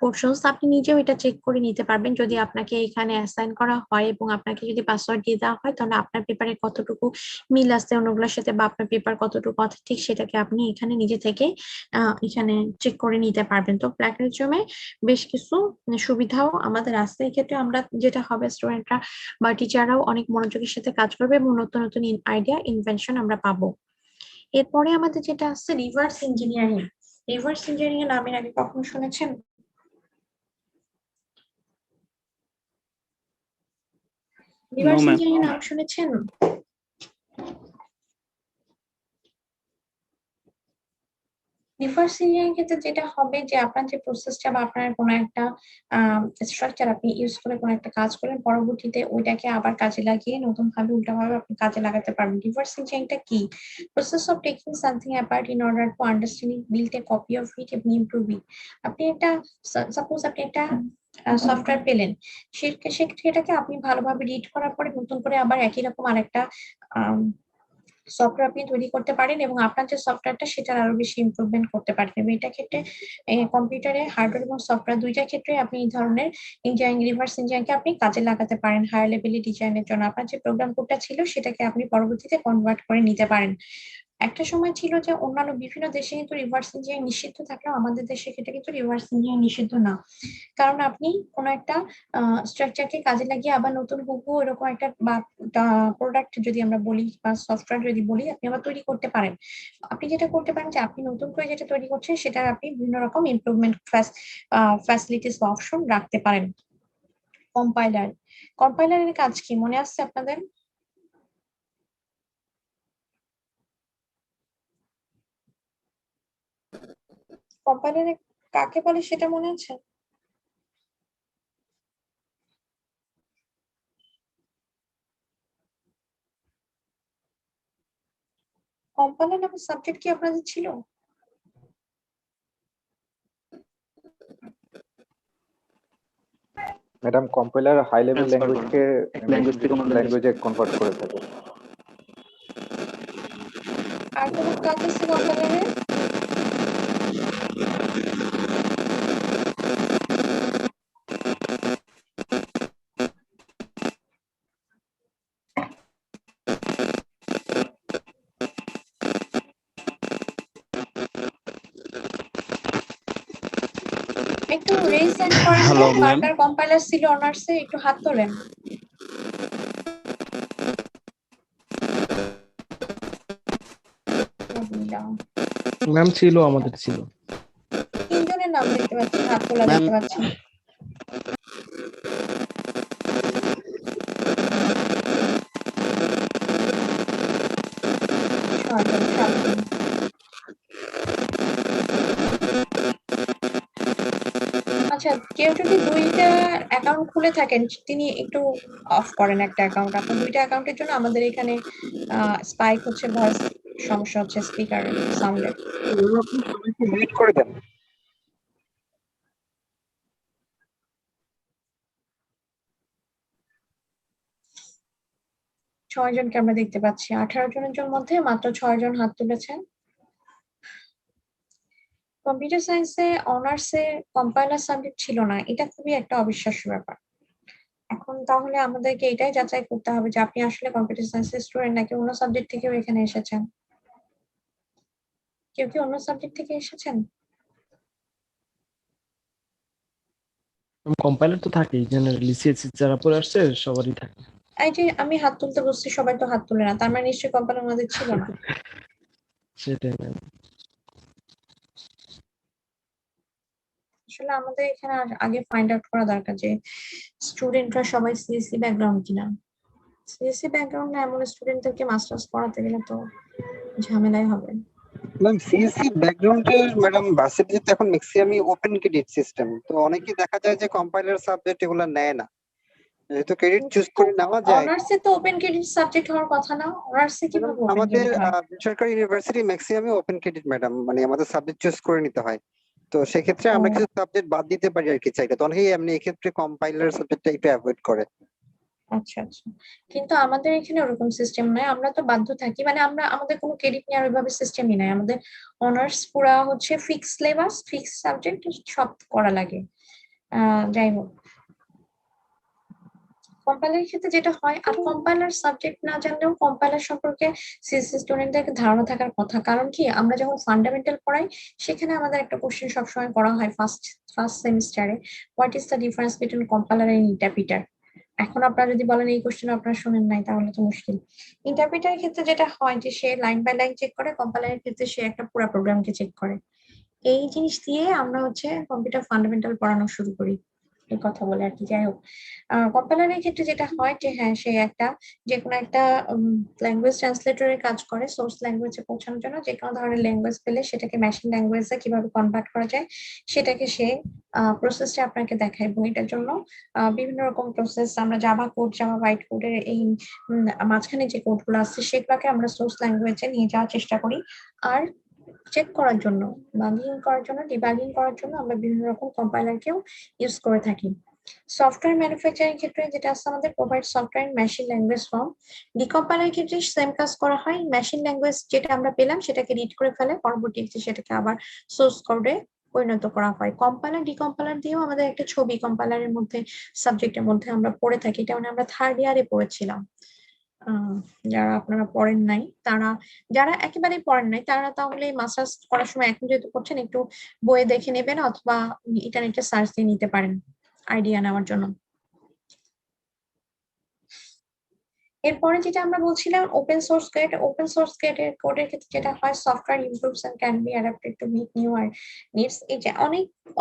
portions আপনি নিজেও এটা চেক করে নিতে পারবেন যদি আপনাকে এখানে অ্যাসাইন করা হয় এবং আপনাকে যদি পাসওয়ার্ড দিয়ে দেওয়া হয়, তাহলে আপনার পেপারে কতটুকু মিল আছে অন্যগুলোর সাথে বা আপনার পেপার কতটুকু অথেন্টিক সেটাকে আপনি এখানে নিজে থেকে এখানে চেক করে নিতে পারবেন। তো প্লাগারিজমে বেশ কিছু সুবিধাও আমাদের আছে। এক্ষেত্রে আমরা যেটা হবে স্টুডেন্টরা বা টিচাররাও অনেক মনোযোগের সাথে কাজ করবে এবং নতুন নতুন আইডিয়া ইনভেনশন আমরা পাবো। এরপরে আমাদের যেটা আছে রিভার্স ইঞ্জিনিয়ারিং। রিভার্স ইঞ্জিনিয়ারিং এর নামের আগে কখনো শুনেছেন? Reverse ma'am. ইঞ্জিনিয়ারিং নাম শুনেছেন? রিভার্স ইঞ্জিনিয়ারিং ক্ষেত্রে যেটা হবে যে আপনার যে প্রসেসটা বা আপনার কোনো একটা স্ট্রাকচার আপনি ইউজ করে কোনো একটা কাজ করেন, পরবর্তীতে ওইটাকে আবার কাজে লাগিয়ে নতুন ভাবে উল্টাভাবে আপনি কাজে লাগাতে পারবেন। রিভার্স ইঞ্জিনিয়ারিংটা কি? Process of taking something apart in order to understand it, build a copy of it এবং ইমপ্রুভ ইট। আপনি একটা সাপোজ আপনি একটা সফটওয়্যার পেলেন, সেক্ষেত্রে এটাকে আপনি ভালোভাবে রিড করার পরে নতুন করে আবার একই রকম আরেকটা সফটওয়্যার আপনি তৈরি করতে পারেন এবং আপনার যে সফটওয়্যারটা সেটার আরো বেশি ইমপ্রুভমেন্ট করতে পারেন। এবং এটা ক্ষেত্রে কম্পিউটারে হার্ডওয়্যার এবং সফটওয়্যার দুইটা ক্ষেত্রে আপনি এই ধরনের ইঞ্জিনিয়ারিং রিভার্স ইঞ্জিনিয়ারিংকে আপনি কাজে লাগাতে পারেন হায়ার লেভেলের ডিজাইনের জন্য। আপনার যে প্রোগ্রাম কোডটা ছিল সেটাকে আপনি পরবর্তীতে কনভার্ট করে নিতে পারেন। একটা সময় ছিল যে অন্যান্য বিভিন্ন দেশে কিন্তু রিভার্স ইঞ্জিনিয়ারিং নিষিদ্ধ থাকলেও আমাদের দেশে ক্ষেত্রে কিন্তু রিভার্স ইঞ্জিনিয়ারিং নিষিদ্ধ না, কারণ আপনি কোনো একটা স্ট্রাকচারকে কাজে লাগিয়ে আবার নতুন হুবহু এরকম একটা বা প্রোডাক্ট যদি আমরা বলি বা সফটওয়্যার যদি বলি আপনি আবার তৈরি করতে পারেন। আপনি যেটা করতে পারেন যে আপনি নতুন করে যেটা তৈরি করছেন সেটার আপনি বিভিন্ন রকম ইমপ্রুভমেন্ট ফ্যাসিলিটিস বা অপশন রাখতে পারেন। কম্পাইলারের কাজ কি মনে আসছে আপনাদের? কম্পাইলারে কাকে বলে সেটা মনে আছে? কম্পাইলার নামের সাবজেক্ট কি আপনাদের ছিল? Madam compiler high level Transfer করা। ল্যাঙ্গুয়েজকে এক language থেকে অন্য language। ল্যাঙ্গুয়েজে কনভার্ট করে থাকে। আর কোনো কাজ আছে কম্পাইলারে? একটু রেজ হ্যান্ড করেন তো, Hello, ma'am. কার কম্পাইলার ছিল অনার্সে, একটু হাত তোলেন। ম্যাম ছিল, আমাদের ছিল। তিনজনের নাম দেখতে পাচ্ছি, হাত তোলা Ma'am. দেখতে পাচ্ছি। ছয়জন, সাতজন। আচ্ছা, কেউ যদি দুইটা অ্যাকাউন্ট খুলে থাকেন তিনি একটু অফ করেন একটা অ্যাকাউন্ট। আপনার দুইটা অ্যাকাউন্টের জন্য আমাদের এখানে স্পাইক হচ্ছে, ভয়েস সমস্যা হচ্ছে, স্পিকার সাউন্ডের। সবাইকে মিউট করে দেন। ছয়জনকে আমরা দেখতে পাচ্ছি, 18 জনের মধ্যে মাত্র 6 জন হাত তুলেছেন। কম্পিউটার সায়েন্সে অনার্সে কম্পাইলার সাবজেক্ট ছিল না, এটা খুবই একটা অবিশ্বাস্য ব্যাপার। এখন তাহলে আমাদেরকে এটাই যাচাই করতে হবে যে আপনি আসলে কম্পিউটার সায়েন্সের স্টুডেন্ট নাকি অন্য সাবজেক্ট থেকেও এখানে এসেছেন। কেউ কি অন্য সাবজেক্ট থেকে এসেছেন? কম্পাইলার তো থাকেই, জেনারেলি সিএসসি যারা পড়ে আসছে সবারই থাকে। এই যে আমি হাত তুলতে বসছি, সবাই তো হাত তুলে না, তার মানে নিশ্চয়ই কম্পাইলার আমাদের ছিল না। সেটাই ম্যাম। আসলে আমাদের এখানে আগে ফাইন্ড আউট করা দরকার যে স্টুডেন্টরা সবাই সিএসসি ব্যাকগ্রাউন্ড কিনা। সিএসসি ব্যাকগ্রাউন্ড না এমন স্টুডেন্টদেরকে মাস্টার্স পড়াতে গেলে তো ঝামেলাই হবে। ম্যাম সিএসসি ব্যাকগ্রাউন্ডের ম্যাডাম ভার্সিটিতে তো এখন ম্যাক্সিমামই ওপেন ক্রেডিট সিস্টেম, তো অনেকেই দেখা যায় যে কম্পাইলার সাবজেক্ট এগুলো নেয় না, যেহেতু ক্রেডিট চুজ করে নেওয়া যায়। অনার্সে তো ওপেন ক্রেডিট সাবজেক্ট হওয়ার কথা না, অনার্সে কিভাবে ওপেন আমাদের ক্রেডিট হয়? বেসরকারি ইউনিভার্সিটি ম্যাক্সিমামই ওপেন ক্রেডিট ম্যাডাম, মানে আমাদের সাবজেক্ট চুজ করে নিতে হয়। তো সেক্ষেত্রে আমরা ও। কিছু সাবজেক্ট বাদ দিতে পারি আর কি চাইলে, তো অনেকেই এমনি এক্ষেত্রে কম্পাইলার সাবজেক্টটা একটু অ্যাভয়েড করে। আচ্ছা আচ্ছা, কিন্তু আমাদের এখানে ওরকম সিস্টেম নাই, আমরা তো বাধ্য থাকি, মানে আমরা আমাদের কোনো ক্রেডিট নেওয়ার ওইভাবে সিস্টেমই নাই। আমাদের অনার্স পুরা হচ্ছে ফিক্স সিলেবাস, ফিক্স সাবজেক্ট সব করা লাগে। যাই হোক, কম্পাইলার ক্ষেত্রে যেটা হয়, আর কম্পাইলার সাবজেক্ট না জানলেও কম্পাইলার সম্পর্কে সিএসসি স্টুডেন্টদের ধারণা থাকার কথা। কারণ কি, আমরা যখন ফান্ডামেন্টাল পড়াই সেখানে আমাদের একটা কোশ্চেন সবসময় করা হয় ফার্স্ট সেমিস্টারে, what is the difference between compiler and interpreter. এখন আপনারা যদি বলেন এই কোশ্চেন আপনারা শুনেন নাই, তাহলে তো মুশকিল। ইন্টারপ্রিটারের ক্ষেত্রে যেটা হয় যে সে লাইন বাই লাইন চেক করে, কম্পাইলারের ক্ষেত্রে সে একটা পুরো প্রোগ্রামকে চেক করে। এই জিনিস দিয়ে আমরা হচ্ছে কম্পিউটার ফান্ডামেন্টাল পড়ানো শুরু করি, এই কথা বলে আর কি। যাই হোক, কম্পাইলারের ক্ষেত্রে যেটা হয় যে হ্যাঁ, সে একটা যে কোনো একটা ল্যাঙ্গুয়েজ ট্রান্সলেটরের কাজ করে সোর্স ল্যাঙ্গুয়েজে পৌঁছানোর জন্য। যে কোনো ধরনের ল্যাঙ্গুয়েজ পেলে সেটাকে মেশিন ল্যাঙ্গুয়েজে কিভাবে কনভার্ট করা যায় সেটাকে সে প্রসেসটা আপনাকে দেখায়। এবং এটার জন্য বিভিন্ন রকম প্রসেস, আমরা জাভা কোড, জাভা হোয়াইট কোডের এই মাঝখানে যে কোডগুলো আছে সেগুলোকে আমরা সোর্স ল্যাঙ্গুয়েজে নিয়ে যাওয়ার চেষ্টা করি। আর চেক করার জন্য, বাগিং করার জন্য, ডিবাগিং করার জন্য আমরা বিভিন্ন রকম কম্পাইলারকেও ইউজ করে থাকি। সফটওয়্যার ম্যানুফ্যাকচারিং ক্ষেত্রে যেটা আছে আমাদের provide software and machine language form. Decompiler ক্ষেত্রে সেম কাজ করা হয়, মেশিন ল্যাঙ্গুয়েজ যেটা আমরা পেলাম সেটাকে রিড করে ফেলে, পরবর্তীতে সেটাকে আবার সোর্স কোডে পরিণত করা হয়। কম্পাইলার ডিকম্পাইলার দিয়েও আমাদের একটা ছবি কম্পাইলারের মধ্যে সাবজেক্টের মধ্যে আমরা পড়ে থাকি, এটা মানে আমরা থার্ড ইয়ারে পড়েছিলাম। যারা আপনারা পড়েন নাই, তারা যারা একেবারেই পড়েন নাই তারা তাহলে মাস্টার্স করার সময় এখন যেহেতু করছেন একটু বইয়ে দেখে নেবেন অথবা ইন্টারনেটে সার্চ দিয়ে নিতে পারেন আইডিয়া নেওয়ার জন্য। এরপরে যেটা আমরা বলছিলাম open source code. Open source কোডের ক্ষেত্রে যেটা হয়, software improves and can be adapted to meet newer needs. এই যে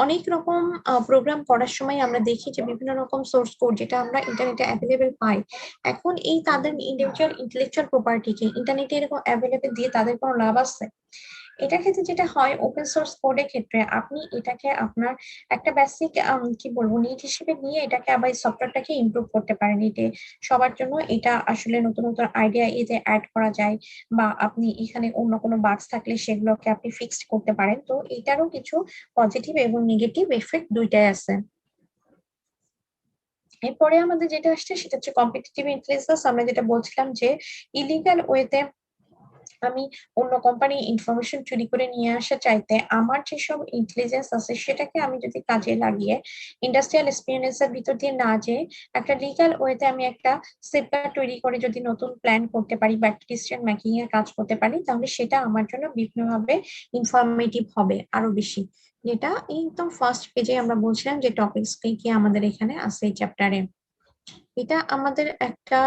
অনেক রকম প্রোগ্রাম করার সময় আমরা দেখি যে বিভিন্ন রকম সোর্স কোড যেটা আমরা ইন্টারনেটে অ্যাভেলেবেল পাই, এখন এই তাদের ইন্টেলেকচুয়াল প্রপার্টিকে ইন্টারনেটে এরকম অ্যাভেলেবেল দিয়ে তাদের কোনো লাভ আছে? এটার ক্ষেত্রে যেটা হয়, ওপেন সোর্স কোডের ক্ষেত্রে আপনি এটাকে আপনার একটা বেসিক কি বলবো নিড হিসেবে নিয়ে এটাকে আবার সফটওয়্যারটাকে ইমপ্রুভ করতে পারেন। এতে সবার জন্য এটা আসলে নতুন নতুন আইডিয়া এতে অ্যাড করা যায়, বা আপনি এখানে অন্য কোনো বাগস থাকলে সেগুলোকে আপনি ফিক্সড করতে পারেন। তো এটারও কিছু পজিটিভ এবং নেগেটিভ এফেক্ট দুইটাই আছে। এরপরে আমাদের যেটা আসছে সেটা হচ্ছে কম্পিটিটিভ ইন্টেলিজেন্স। আমরা যেটা বলছিলাম যে ইলিগাল ওয়েতে আমি অন্য কোম্পানির ইনফরমেশন চুরি করে নিয়ে আসা চাইতে আমার যেসব ইন্টেলিজেন্স আছে সেটাকে আমি যদি কাজে লাগিয়ে ইন্ডাস্ট্রিয়াল এক্সপিরিয়েন্সের ভিতর দিয়ে না যেয়ে একটা লিগাল ওয়েতে আমি একটা সেফগার্ড তৈরি করে যদি নতুন প্ল্যান করতে পারি বা একটা ডিসিশন মেকিং এর কাজ করতে পারি, তাহলে সেটা আমার জন্য বিভিন্নভাবে ইনফরমেটিভ হবে আরো বেশি। যেটা একদম ফার্স্ট পেজে আমরা বলছিলাম যে টপিকস কি আমাদের এখানে আছে এই চ্যাপ্টারে। এটা আমাদের একটা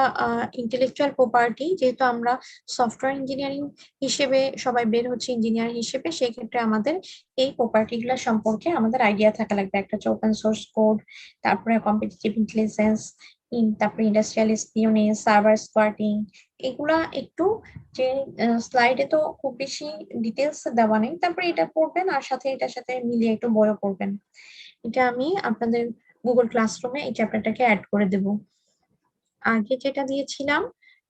ইন্টেলেকচুয়াল প্রপার্টি, যেহেতু আমরা সফটওয়্যার ইঞ্জিনিয়ারিং হিসেবে সবাই বের হচ্ছে ইঞ্জিনিয়ার হিসেবে, সেই ক্ষেত্রে আমাদের এই প্রপার্টি গুলো সম্পর্কে আমাদের আইডিয়া থাকা লাগবে। একটা হচ্ছে ওপেন সোর্স কোড, তারপরে কম্পিটিটিভ ইন্টেলিজেন্স, তারপরে ইন্ডাস্ট্রিয়াল এসপিওনেজ, সার্ভার স্কোয়াটিং। এগুলা একটু যে স্লাইডে তো খুব বেশি ডিটেলস দেওয়া নেই, তারপরে এটা পড়বেন আর সাথে এটার সাথে মিলিয়ে একটু বইও পড়বেন। এটা আমি আপনাদের গুগল ক্লাসরুমে এই চ্যাপ্টারটাকে অ্যাড করে দেব। আগে যেটা দিয়েছিলাম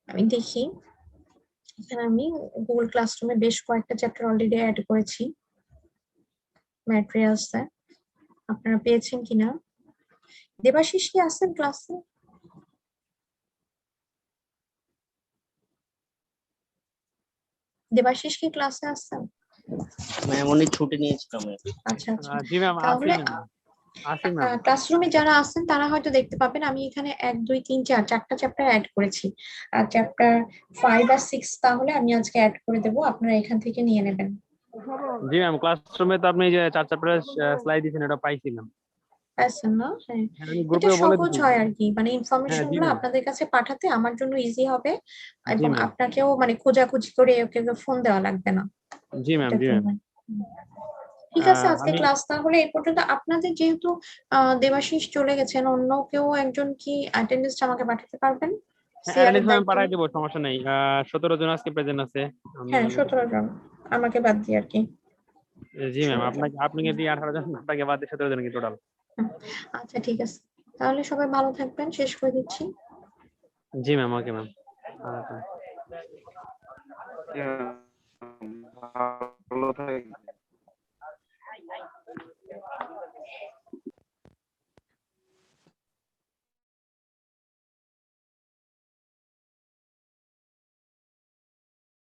আমি দেখি, এখানে আমি গুগল ক্লাসরুমে বেশ কয়েকটা চ্যাপ্টার অলরেডি অ্যাড করেছি ম্যাটেরিয়ালসে, আপনারা পেয়েছেন কিনা। দেবাশিস কি আছেন ক্লাসে? দেবাশিস কি ক্লাসে আছেন? ম্যাম উনি ছুটি নিয়েছিল মেবি। আচ্ছা আচ্ছা, জি ম্যাম তাহলে আসি ম্যাম। ক্লাসরুমে যারা আছেন তারা হয়তো দেখতে পাবেন আমি এখানে 1 2 3 4 চারটা চ্যাপ্টার অ্যাড করেছি। আর চ্যাপ্টার 5 আর 6 তাহলে আমি আজকে অ্যাড করে দেব, আপনারা এখান থেকে নিয়ে নেবেন। জি ম্যাম, ক্লাসরুমে তো আপনি যে 4 চ্যাপ্টারের স্লাইড দিয়েছেন এটা পাইছিলাম। পাইছেন না? হ্যাঁ, হ্যাঁ আমি এটা গ্রুপে বলে সহজ দিচ্ছি। হয় আর কি, মানে হ্যাঁ ইনফরমেশন জি গুলো ম্যাম, আপনাদের কাছে পাঠাতে আমার জন্য ইজি হবে জি এবং ম্যাম, আপনাকেও মানে খোঁজাখুঁজি করে ওকে ফোন দেওয়া লাগবে না। জি ম্যাম, এটা জি তো ম্যাম। হয়। হুম। ঠিক আছে, আজকে আমি ক্লাস তাহলে এই পর্যন্ত। আপনাদের যেহেতু দেবাশিস চলে গেছেন, অন্য কেউ একজন কি অ্যাটেন্ডেন্স আমাকে পাঠাতে পারবেন সিআর এর অ্যাটেন্ডেন্স আমি দায়িত্ব পাঠাই নিয়ে? দেবো, সমস্যা নেই। 17 জন আজকে প্রেজেন্ট আছে। আমি হ্যাঁ, 17 জন আমাকে বাদ দিয়ে আর কি। জি ম্যাম, 17 জন। আপনাকে দিয়ে 18 জন, আপনাকে বাদ দিয়ে 17 জন কি টোটাল। হুম, আচ্ছা ঠিক আছে, তাহলে সবাই ভালো থাকবেন, শেষ করে দিচ্ছি। জি ম্যাম, ওকে ম্যাম। ভালো থাকবেন।